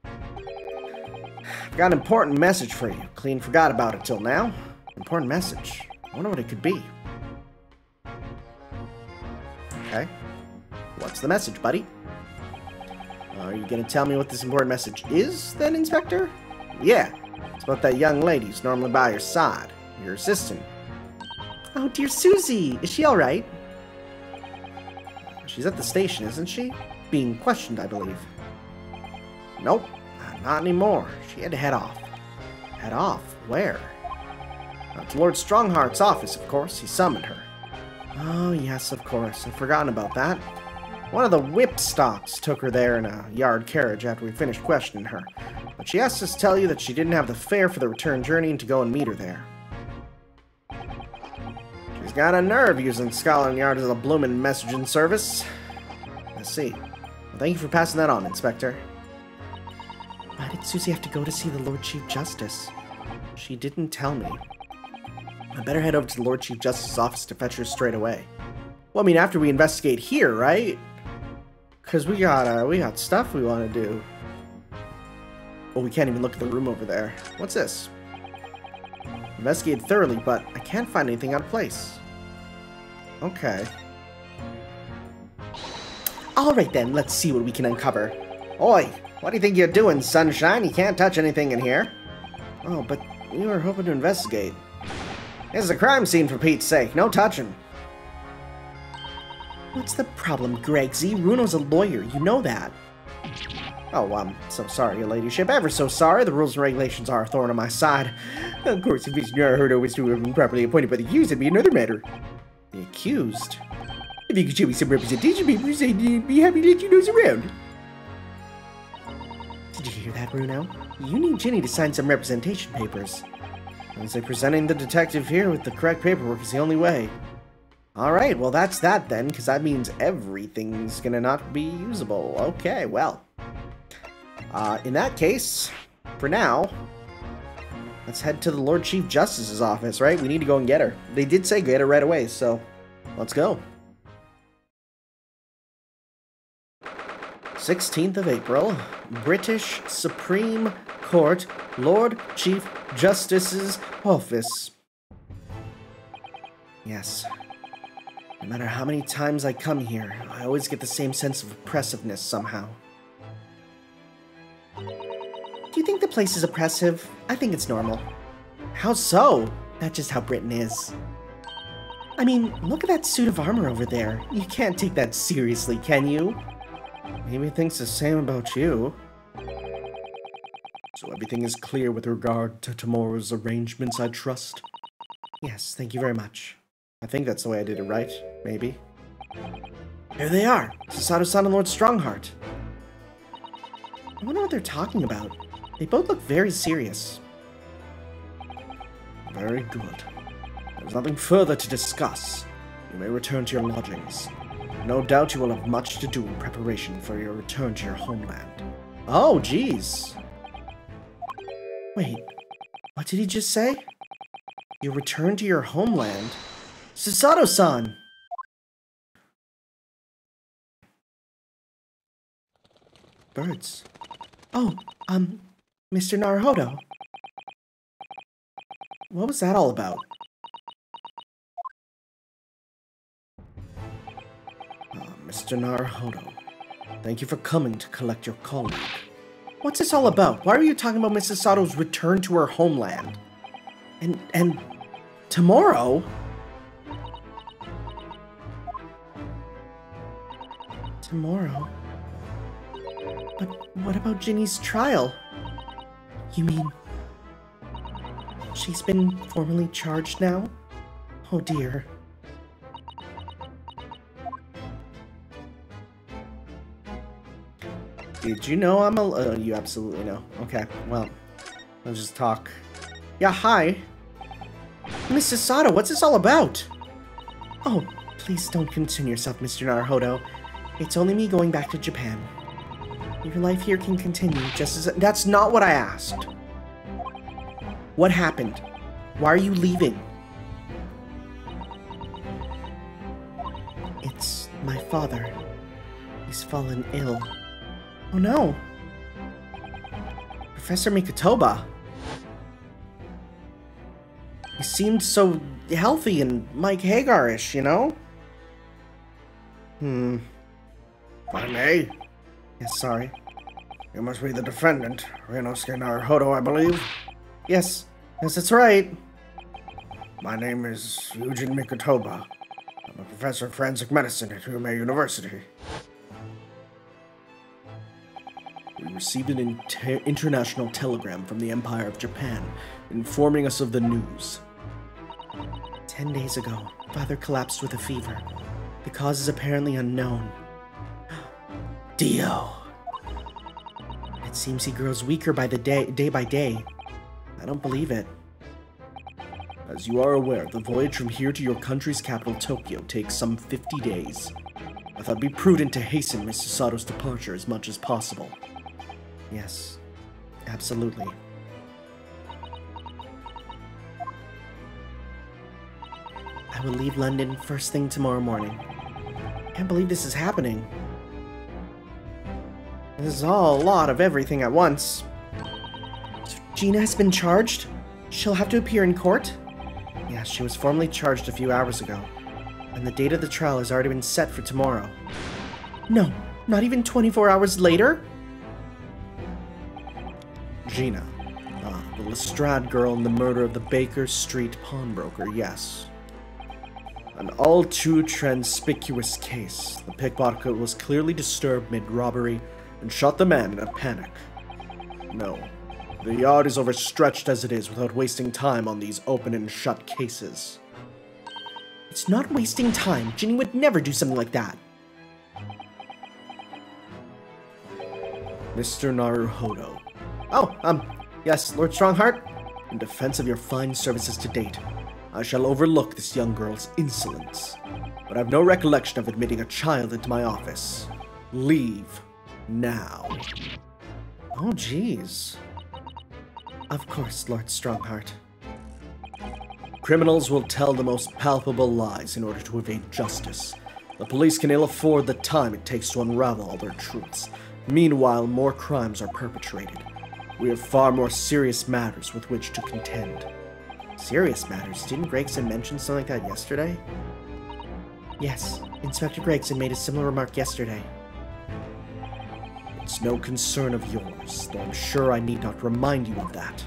I've got an important message for you. Clean forgot about it till now. Important message. I wonder what it could be. Okay. What's the message, buddy? Are you gonna tell me what this important message is, then, Inspector? Yeah. It's about that young lady who's normally by your side. Your assistant. Oh, dear Susie. Is she alright? She's at the station, isn't she? Being questioned, I believe. Nope. Not anymore. She had to head off. Head off? Where? To Lord Strongheart's office, of course. He summoned her. Oh, yes, of course. I'd forgotten about that. One of the whipstocks took her there in a yard carriage after we finished questioning her. But she asked us to tell you that she didn't have the fare for the return journey and to go and meet her there. She's got a nerve using Scotland Yard as a bloomin' messaging service. I see. Well, thank you for passing that on, Inspector. Why did Susie have to go to see the Lord Chief Justice? She didn't tell me. I better head over to the Lord Chief Justice's office to fetch her straight away. Well, I mean, after we investigate here, right? Because we got stuff we want to do. Oh, we can't even look at the room over there. What's this? Investigated thoroughly, but I can't find anything out of place. Okay. Alright then, let's see what we can uncover. Oi! What do you think you're doing, Sunshine? You can't touch anything in here. Oh, but we were hoping to investigate. This is a crime scene for Pete's sake. No touching. What's the problem, Gregsy? Runo's a lawyer. You know that. Oh, I'm so sorry, your ladyship. Ever so sorry. The rules and regulations are a thorn on my side. Of course, if Mr. Naruhodo was to have been properly appointed by the accused, it'd be another matter. The accused? If you could show me some representation papers, I'd be happy to let you nose around. Did you hear that, Runo? You need Ginny to sign some representation papers. I say presenting the detective here with the correct paperwork is the only way. Alright, well that's that then, because that means everything's gonna not be usable. Okay, well. In that case, for now, let's head to the Lord Chief Justice's office, right? We need to go and get her. They did say get her right away, so let's go. 16th of April, British Supreme Court, Lord Chief Justice's office. Yes. No matter how many times I come here, I always get the same sense of oppressiveness somehow. Do you think the place is oppressive? I think it's normal. How so? That's just how Britain is. I mean, look at that suit of armor over there. You can't take that seriously, can you? Maybe it thinks the same about you. So everything is clear with regard to tomorrow's arrangements, I trust? Yes, thank you very much. I think that's the way I did it right, maybe. Here they are, Susato-san and Lord Strongheart. I wonder what they're talking about. They both look very serious. Very good. There's nothing further to discuss. You may return to your lodgings. No doubt you will have much to do in preparation for your return to your homeland. Oh, jeez. Wait, what did he just say? Your return to your homeland? Susato-san! Birds. Oh, Mr. Naruhodo. What was that all about? Mr. Naruhodo, thank you for coming to collect your colleague. What's this all about? Why are you talking about Mrs. Sato's return to her homeland? And tomorrow? Tomorrow? But what about Ginny's trial? You mean she's been formally charged now? Oh dear. Did you know I'm a... you absolutely know. Okay, well, let's just talk. Yeah, hi. Mrs. Sato, what's this all about? Oh, please don't concern yourself, Mr. Naruhodo. It's only me going back to Japan. Your life here can continue just as... That's not what I asked. What happened? Why are you leaving? It's my father. He's fallen ill. Oh no! Professor Mikotoba! He seemed so healthy and Mike Hagar-ish, you know? If I may? Yes, sorry. You must be the defendant, Ryunosuke Naruhodo, I believe? Yes, that's right. My name is Eugene Mikotoba. I'm a professor of forensic medicine at Umeå University. We received an international telegram from the Empire of Japan, informing us of the news. 10 days ago, Father collapsed with a fever. The cause is apparently unknown. Dio! It seems he grows weaker by the day by day. I don't believe it. As you are aware, the voyage from here to your country's capital, Tokyo, takes some 50 days. I thought it'd be prudent to hasten Mr. Sato's departure as much as possible. Yes, absolutely. I will leave London first thing tomorrow morning. I can't believe this is happening. This is all a lot of everything at once. So Gina has been charged? She'll have to appear in court? Yeah, she was formally charged a few hours ago. And the date of the trial has already been set for tomorrow. No, not even 24 hours later? Gina, the Lestrade girl and the murder of the Baker Street pawnbroker, yes. An all too conspicuous case. The pickpocket was clearly disturbed mid-robbery and shot the man in a panic. No, the yard is overstretched as it is without wasting time on these open and shut cases. It's not wasting time. Ginny would never do something like that. Mr. Naruhodo. Oh, yes, Lord Strongheart. In defense of your fine services to date, I shall overlook this young girl's insolence, but I've no recollection of admitting a child into my office. Leave now. Oh, jeez. Of course, Lord Strongheart. Criminals will tell the most palpable lies in order to evade justice. The police can ill afford the time it takes to unravel all their truths. Meanwhile, more crimes are perpetrated. We have far more serious matters with which to contend. Serious matters? Didn't Gregson mention something like that yesterday? Yes, Inspector Gregson made a similar remark yesterday. It's no concern of yours, though I'm sure I need not remind you of that.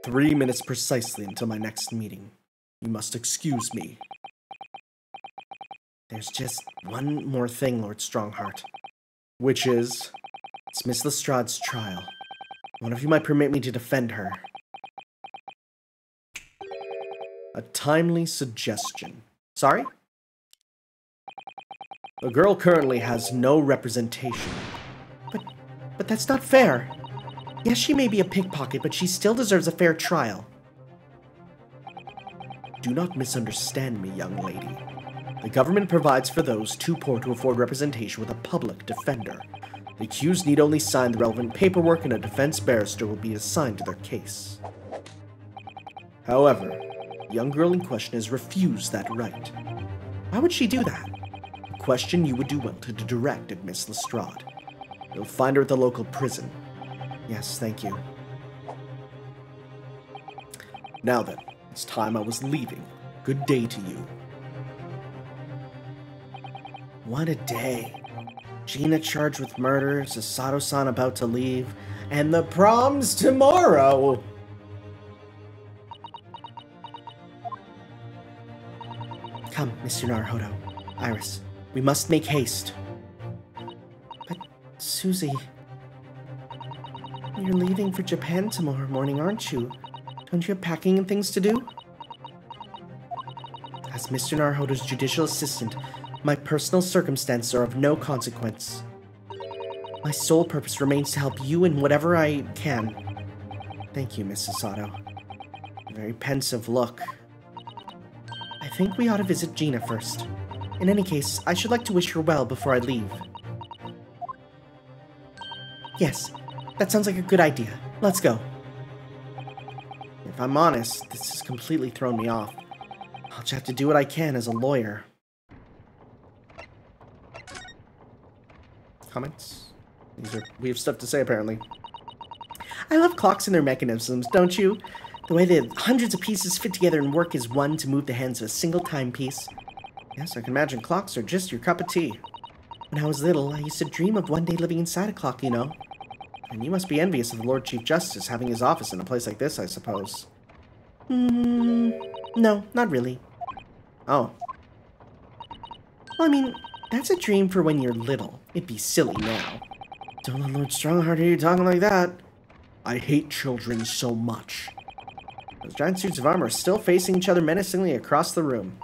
"3 minutes precisely until my next meeting. You must excuse me." There's just one more thing, Lord Strongheart. Which is? It's Miss Lestrade's trial. One of you might permit me to defend her. A timely suggestion. Sorry? The girl currently has no representation. But that's not fair. Yes, she may be a pickpocket, but she still deserves a fair trial. Do not misunderstand me, young lady. The government provides for those too poor to afford representation with a public defender. The accused need only sign the relevant paperwork and a defense barrister will be assigned to their case. However, the young girl in question has refused that right. Why would she do that? A question you would do well to direct at Miss Lestrade. You'll find her at the local prison. Yes, thank you. Now then, it's time I was leaving. Good day to you. What a day. Gina charged with murder, Sasato-san about to leave, and the prom's tomorrow! Come, Mr. Naruhodo. Iris, we must make haste. But, Susie... You're leaving for Japan tomorrow morning, aren't you? Don't you have packing and things to do? As Mr. Naruhodo's judicial assistant, my personal circumstances are of no consequence. My sole purpose remains to help you in whatever I can. Thank you, Mrs. Sato. A very pensive look. I think we ought to visit Gina first. In any case, I should like to wish her well before I leave. Yes, that sounds like a good idea. Let's go. If I'm honest, this has completely thrown me off. I'll just have to do what I can as a lawyer. Comments? We have stuff to say, apparently. I love clocks and their mechanisms, don't you? The way that hundreds of pieces fit together and work as one to move the hands of a single timepiece. Yes, I can imagine clocks are just your cup of tea. When I was little, I used to dream of one day living inside a clock, you know. And you must be envious of the Lord Chief Justice having his office in a place like this, I suppose. No, not really. Oh. Well, I mean, that's a dream for when you're little. It'd be silly now. Don't let Lord Strongheart hear you talking like that. I hate children so much. Those giant suits of armor are still facing each other menacingly across the room.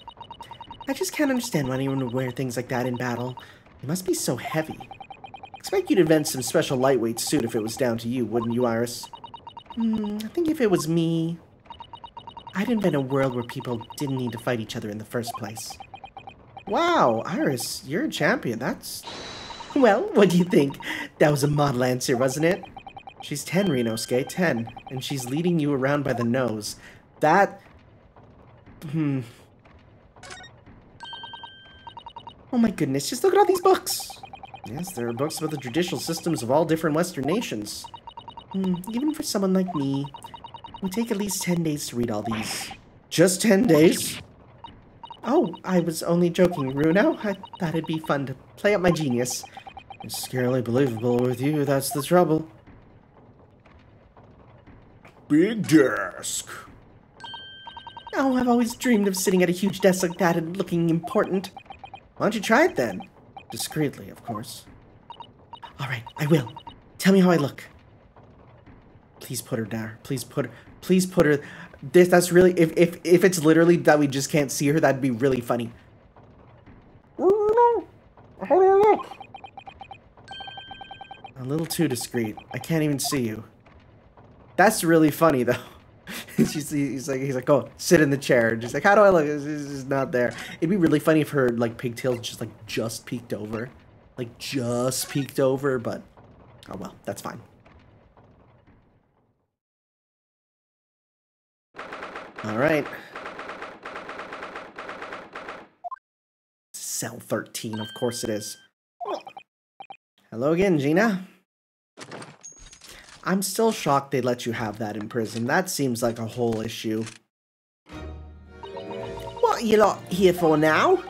I just can't understand why anyone would wear things like that in battle. They must be so heavy. Expect you'd invent some special lightweight suit if it was down to you, wouldn't you, Iris? I think if it was me, I'd invent a world where people didn't need to fight each other in the first place. Wow, Iris, you're a champion. That's... Well, what do you think? That was a model answer, wasn't it? She's 10, Rinosuke, 10. And she's leading you around by the nose. That... Oh my goodness, just look at all these books! Yes, there are books about the judicial systems of all different Western nations. Even for someone like me, it would take at least 10 days to read all these. Just 10 days? Oh, I was only joking, Runo. I thought it'd be fun to play up my genius. It's scarily believable with you, that's the trouble. Big desk. Oh, I've always dreamed of sitting at a huge desk like that and looking important. Why don't you try it then? Discreetly, of course. Alright, I will. Tell me how I look. Please put her down. Please put her. That's really, if it's literally that we just can't see her, that'd be really funny. How do I look? A little too discreet. I can't even see you. That's really funny though. he's like, oh, sit in the chair. Just like, how do I look? It's not there. It'd be really funny if her like pigtails just peeked over, but oh well, that's fine. All right. Cell 13, of course it is. Hello again, Gina. I'm still shocked they let you have that in prison. That seems like a whole issue. What are you lot here for now?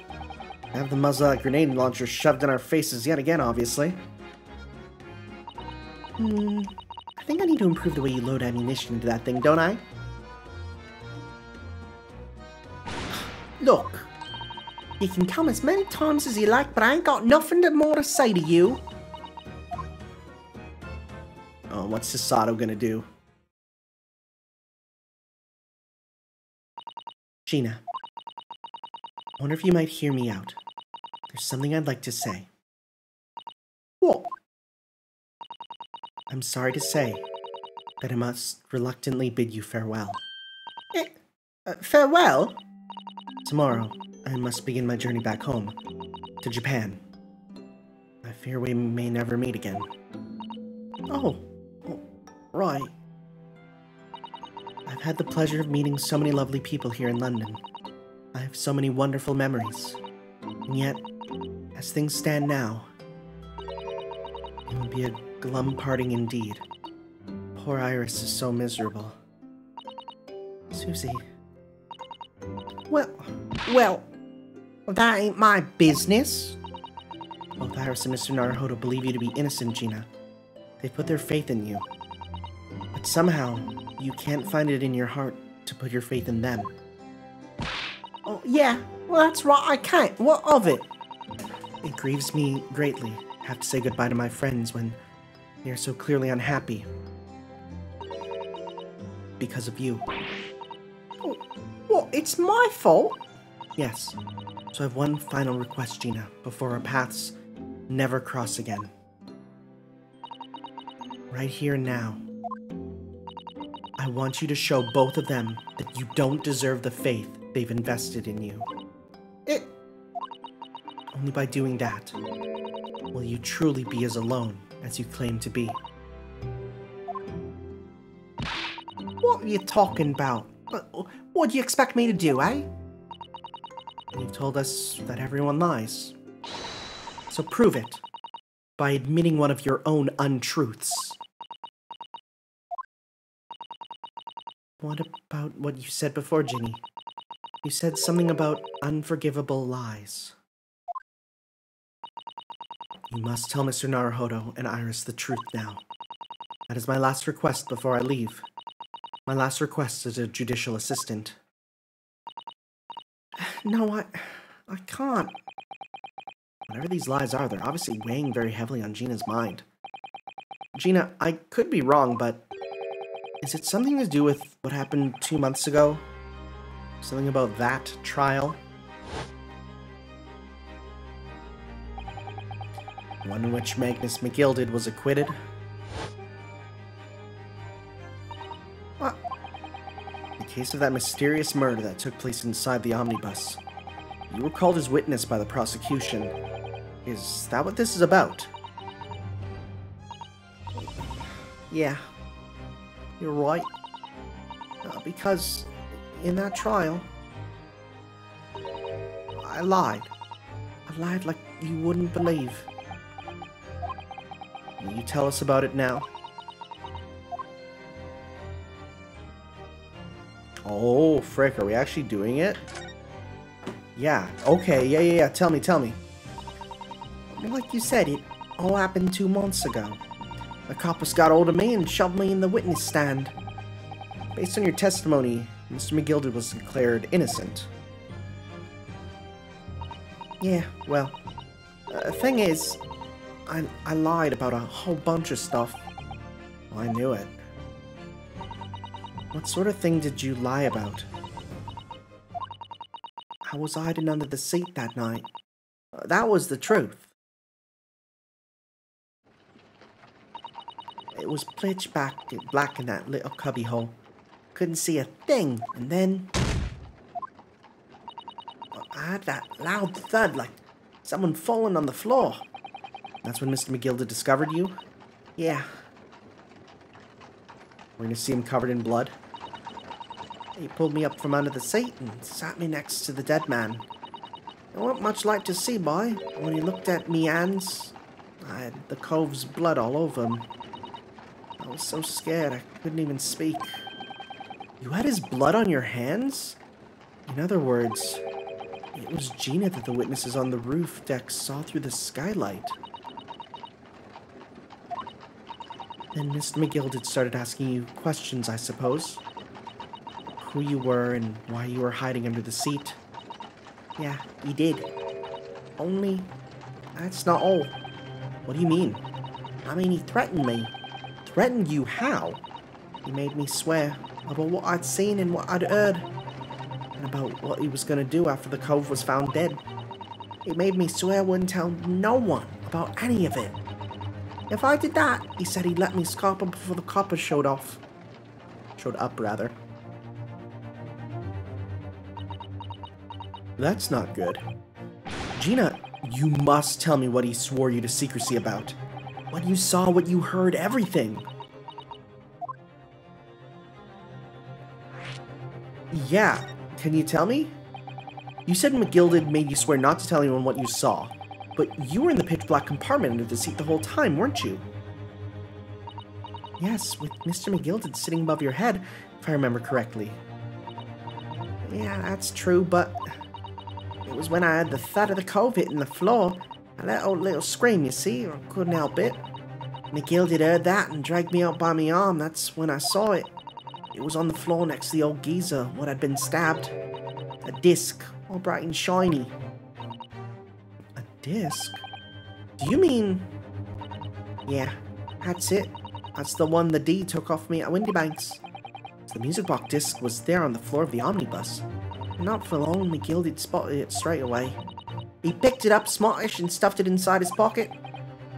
Have the muzzle of that grenade launcher shoved in our faces yet again, obviously. I think I need to improve the way you load ammunition into that thing, don't I? Look, you can come as many times as you like, but I ain't got nothing more to say to you. Oh, what's Sasato gonna do? Gina, I wonder if you might hear me out. There's something I'd like to say. What? I'm sorry to say that I must reluctantly bid you farewell. Farewell? Tomorrow, I must begin my journey back home, to Japan. I fear we may never meet again. Oh, right. I've had the pleasure of meeting so many lovely people here in London. I have so many wonderful memories. And yet, as things stand now, it will be a glum parting indeed. Poor Iris is so miserable. Susie. Well, that ain't my business. Both Iris and Mr. Naruhodo believe you to be innocent, Gina. They've put their faith in you. But somehow, you can't find it in your heart to put your faith in them. Oh, yeah. Well, that's right, I can't. What of it? It grieves me greatly to have to say goodbye to my friends when they are so clearly unhappy. Because of you. Oh, what? It's my fault? Yes. So I have one final request, Gina, before our paths never cross again. Right here and now. I want you to show both of them that you don't deserve the faith they've invested in you. Only by doing that will you truly be as alone as you claim to be. What are you talking about? What do you expect me to do, eh? You've told us that everyone lies. So prove it by admitting one of your own untruths. What about what you said before, Ginny? You said something about unforgivable lies. You must tell Mr. Naruhodo and Iris the truth now. That is my last request before I leave. My last request as a judicial assistant. No, I can't. Whatever these lies are, they're obviously weighing very heavily on Gina's mind. Gina, I could be wrong, but is it something to do with what happened 2 months ago? Something about that trial? One in which Magnus McGilded was acquitted? What? The case of that mysterious murder that took place inside the omnibus. You were called as witness by the prosecution. Is that what this is about? Yeah. You're right. Because in that trial, I lied. I lied like you wouldn't believe. Will you tell us about it now? Oh, frick, are we actually doing it? Yeah, okay, yeah, tell me. Like you said, it all happened 2 months ago. The coppers got hold of me and shoved me in the witness stand. Based on your testimony, Mr. McGilded was declared innocent. Yeah, well, the thing is, I lied about a whole bunch of stuff. Well, I knew it. What sort of thing did you lie about? I was hiding under the seat that night. That was the truth. It was pitch black in that little cubby hole. Couldn't see a thing, and then I had that loud thud like someone falling on the floor. That's when Mr. McGilded discovered you? Yeah. We're gonna see him covered in blood. He pulled me up from under the seat and sat me next to the dead man. There weren't much light to see, boy. When he looked at me hands, I had the cove's blood all over him. I was so scared I couldn't even speak. You had his blood on your hands? In other words, it was Gina that the witnesses on the roof deck saw through the skylight. Then Mr. McGilded started asking you questions, I suppose. Who you were and why you were hiding under the seat. Yeah, he did. Only, that's not all. What do you mean? I mean, he threatened me. Threatened you how? He made me swear about what I'd seen and what I'd heard. And about what he was going to do after the cove was found dead. He made me swear I wouldn't tell no one about any of it. If I did that, he said he'd let me scarp him before the coppers showed up. That's not good. Gina, you must tell me what he swore you to secrecy about. What you saw, what you heard, everything. Yeah, can you tell me? You said McGilded made you swear not to tell anyone what you saw, but you were in the pitch black compartment under the seat the whole time, weren't you? Yes, with Mr. McGilded sitting above your head, if I remember correctly. Yeah, that's true, but it was when I had the thud of the cove hitting the floor. I let out a little scream, you see, or I couldn't help it. McGilded heard that and dragged me out by my arm. That's when I saw it. It was on the floor next to the old geezer, what had been stabbed. A disc, all bright and shiny. A disc? Do you mean... Yeah, that's it. That's the one the D took off me at Windybanks. The music box disc was there on the floor of the omnibus. Not for long, McGilded spotted it straight away. He picked it up smartish and stuffed it inside his pocket.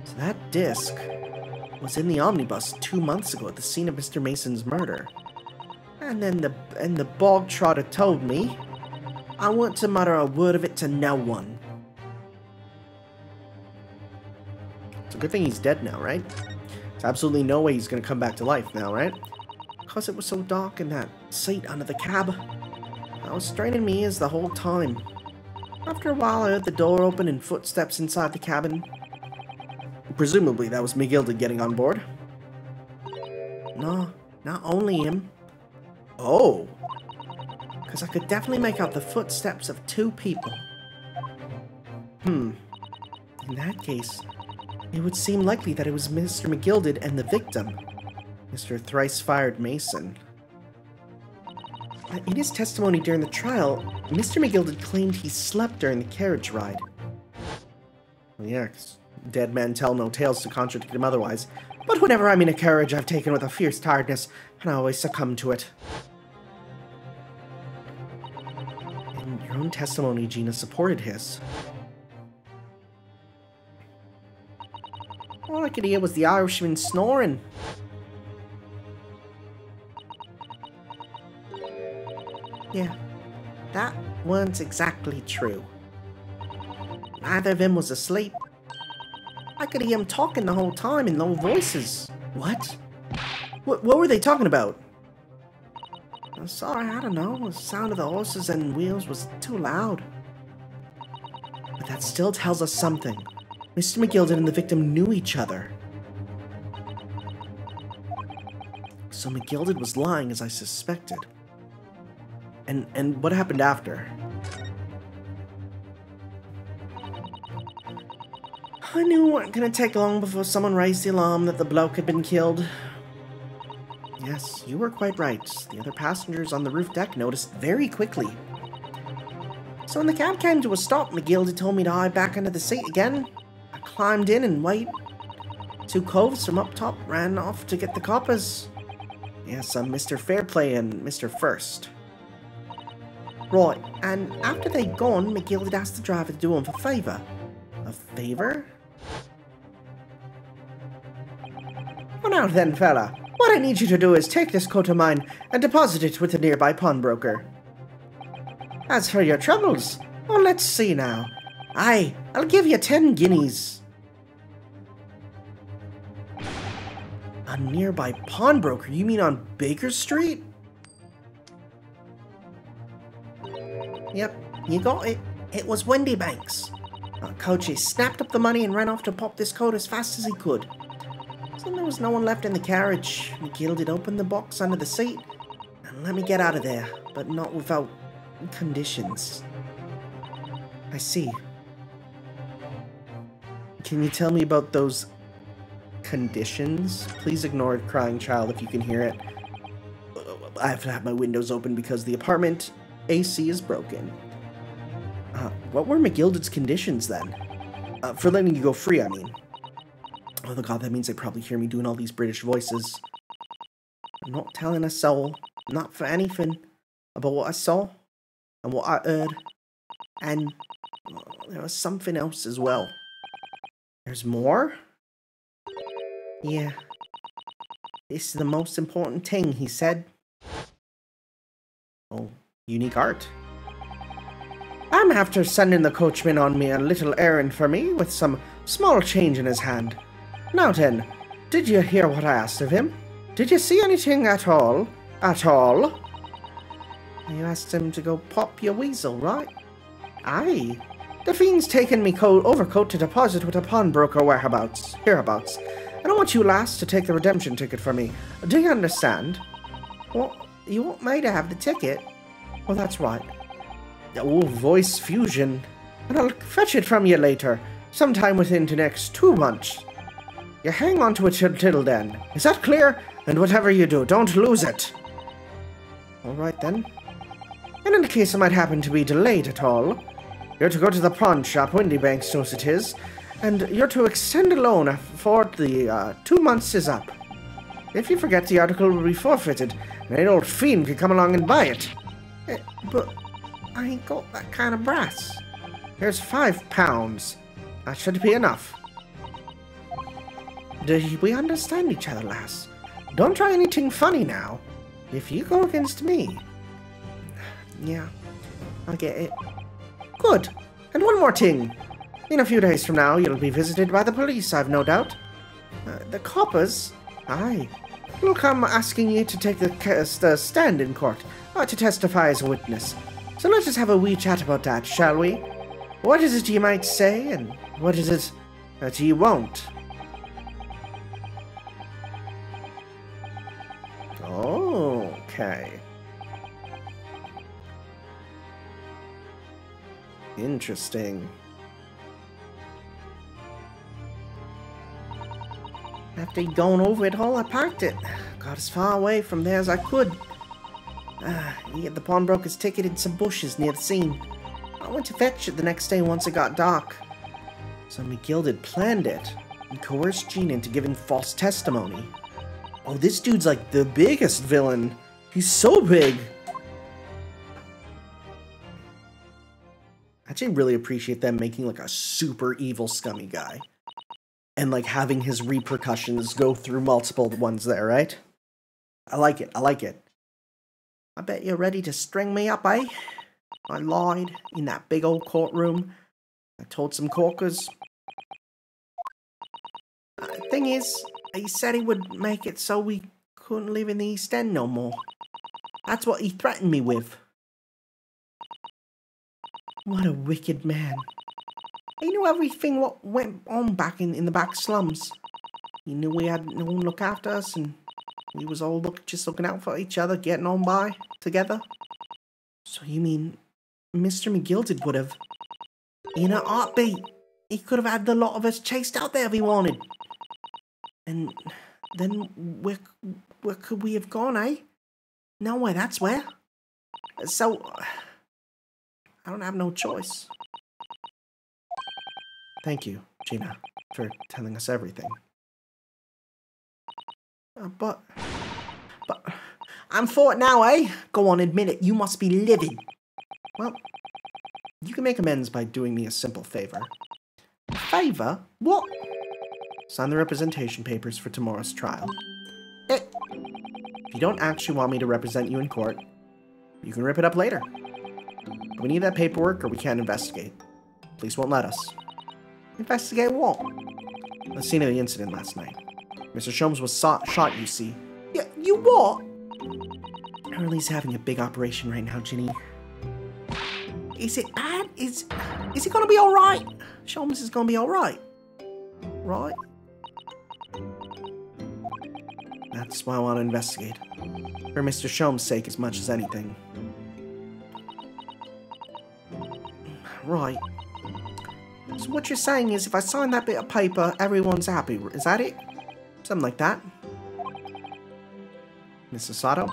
So that disc was in the omnibus 2 months ago at the scene of Mr. Mason's murder. And then the bog trotter told me I want to mutter a word of it to no one. It's a good thing he's dead now, right? There's absolutely no way he's gonna come back to life now, right? Because it was so dark in that seat under the cab. I was straining my ears the whole time. After a while, I heard the door open and footsteps inside the cabin. Presumably, that was McGilded getting on board. No, not only him. Oh! Because I could definitely make out the footsteps of 2 people. In that case, it would seem likely that it was Mr. McGilded and the victim, Mr. Thrice-Fired Mason. In his testimony during the trial, Mr. McGilded claimed he slept during the carriage ride. Well, yeah, 'cause dead men tell no tales to contradict him otherwise. But whenever I'm in a carriage, I've taken with a fierce tiredness, and I always succumb to it. In your own testimony, Gina supported his. All I could hear was the Irishman snoring. Yeah, that weren't exactly true. Neither of them was asleep. I could hear them talking the whole time in low voices. What? What were they talking about? I'm sorry, I don't know. The sound of the horses and wheels was too loud. But that still tells us something. Mr. McGilded and the victim knew each other. So McGilded was lying as I suspected. And what happened after? I knew it weren't gonna take long before someone raised the alarm that the bloke had been killed. Yes, you were quite right. The other passengers on the roof deck noticed very quickly. So when the cab came to a stop, McGildy told me to hide back under the seat again. I climbed in and wait. 2 coves from up top ran off to get the coppers. Yes, I'm Mr. Fairplay and Mr. First. Right, and after they'd gone, McGildy asked the driver to do him a favour. A favour? Well now then, fella, what I need you to do is take this coat of mine and deposit it with a nearby pawnbroker. As for your troubles, well, let's see now. Aye, I'll give you 10 guineas. A nearby pawnbroker? You mean on Baker Street? Yep, you got it. It was Wendy Banks. Coachy snapped up the money and ran off to pop this coat as fast as he could. So there was no one left in the carriage. McGildy opened the box under the seat and let me get out of there, but not without conditions. I see. Can you tell me about those conditions? Please ignore a crying child if you can hear it. I have to have my windows open because the apartment AC is broken. What were McGildy's conditions then? For letting you go free, I mean. Oh god, that means they probably hear me doing all these British voices. I'm not telling a soul, not for anything, about what I saw and what I heard. And there was something else as well. There's more? Yeah. This is the most important thing, he said. Oh, unique art. I'm after sending the coachman on me a little errand for me with some small change in his hand. Now then, did you hear what I asked of him? Did you see anything at all? At all? You asked him to go pop your weasel, right? Aye. The fiend's taken me overcoat to deposit with a pawnbroker hereabouts. I don't want you lass to take the redemption ticket for me. Do you understand? Well, you want me to have the ticket? Well, that's right. Oh, voice fusion. And I'll fetch it from you later, sometime within the next 2 months. You hang on to it till then. Is that clear? And whatever you do, don't lose it. All right then. And in the case I might happen to be delayed at all, you're to go to the pawn shop, Windy Banks knows it is, and you're to extend a loan before the 2 months is up. If you forget, the article will be forfeited, and an old fiend can come along and buy it. But I ain't got that kind of brass. Here's £5. That should be enough. Do we understand each other, lass? Don't try anything funny now. If you go against me... Yeah, I get it. Good. And one more thing. In a few days from now, you'll be visited by the police, I've no doubt. The coppers? Aye. Will come asking you to take the stand in court, or to testify as a witness. So let us have a wee chat about that, shall we? What is it you might say, and what is it that you won't? Okay. Interesting. After he'd gone over it all, I parked it. Got as far away from there as I could. He had the pawnbroker's ticket in some bushes near the scene. I went to fetch it the next day once it got dark. So McGildy had planned it and coerced Jean into giving false testimony. Oh, this dude's like the biggest villain. He's so big. I actually really appreciate them making like a super evil scummy guy. And like having his repercussions go through multiple ones there, right? I like it, I like it. I bet you're ready to string me up, eh? I lied in that big old courtroom. I told some corkers. Thing is, he said he would make it so we couldn't live in the East End no more. That's what he threatened me with. What a wicked man. He knew everything what went on back in the back slums. He knew we had no one look after us, and we was all just looking out for each other, getting on by together. So you mean Mr. McGildy would have, in a heartbeat, He could have had the lot of us chased out there if he wanted. And then where could we have gone, eh? Nowhere, that's where. So, I don't have no choice. Thank you, Gina, for telling us everything. But, I'm for it now, eh? Go on, admit it, you must be livid. Well, you can make amends by doing me a simple favor. Favor? What? Sign the representation papers for tomorrow's trial. If you don't actually want me to represent you in court, you can rip it up later. But we need that paperwork or we can't investigate. Police won't let us. Investigate what? The scene of the incident last night. Mr. Sholmes was shot, you see. Yeah, you what? Hurley's having a big operation right now, Ginny. Is it bad? Is it gonna be alright? Sholmes is gonna be alright. Right? That's why I want to investigate. For Mr. Sholmes' sake as much as anything. Right. So what you're saying is if I sign that bit of paper, everyone's happy. Is that it? Something like that. Mrs. Sato?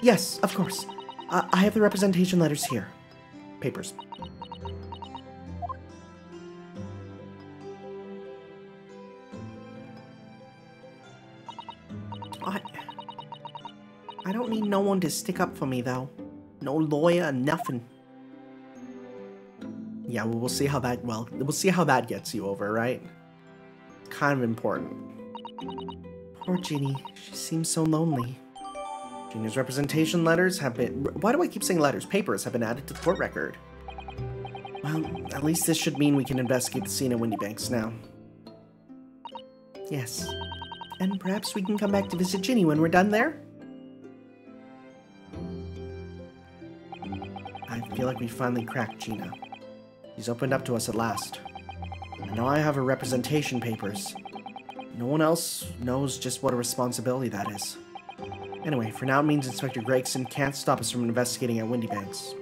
Yes, of course. I have the representation letters here. Papers. I don't need no one to stick up for me, though. No lawyer, nothing. Yeah, well, we'll see how that gets you over, right? Kind of important. Poor Ginny. She seems so lonely. Gina's representation letters have been... Why do I keep saying letters? Papers have been added to the court record. Well, at least this should mean we can investigate the scene at Windy Banks now. Yes. And perhaps we can come back to visit Ginny when we're done there? I feel like we finally cracked Gina. She's opened up to us at last. And now I have her representation papers. No one else knows just what a responsibility that is. Anyway, for now it means Inspector Gregson can't stop us from investigating at Windy Banks.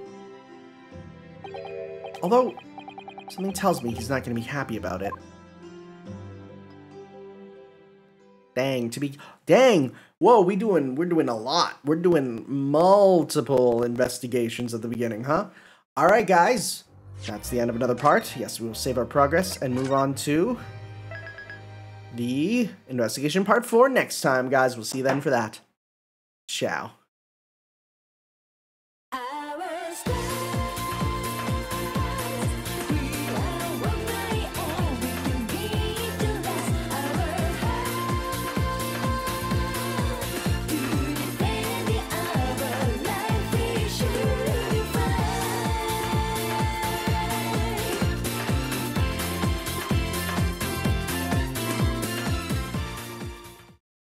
Although, something tells me he's not going to be happy about it. Dang! Whoa, we're doing a lot. We're doing multiple investigations at the beginning, huh? Alright, guys. That's the end of another part. Yes, we will save our progress and move on to the investigation part 4 next time, guys. We'll see you then for that. Ciao.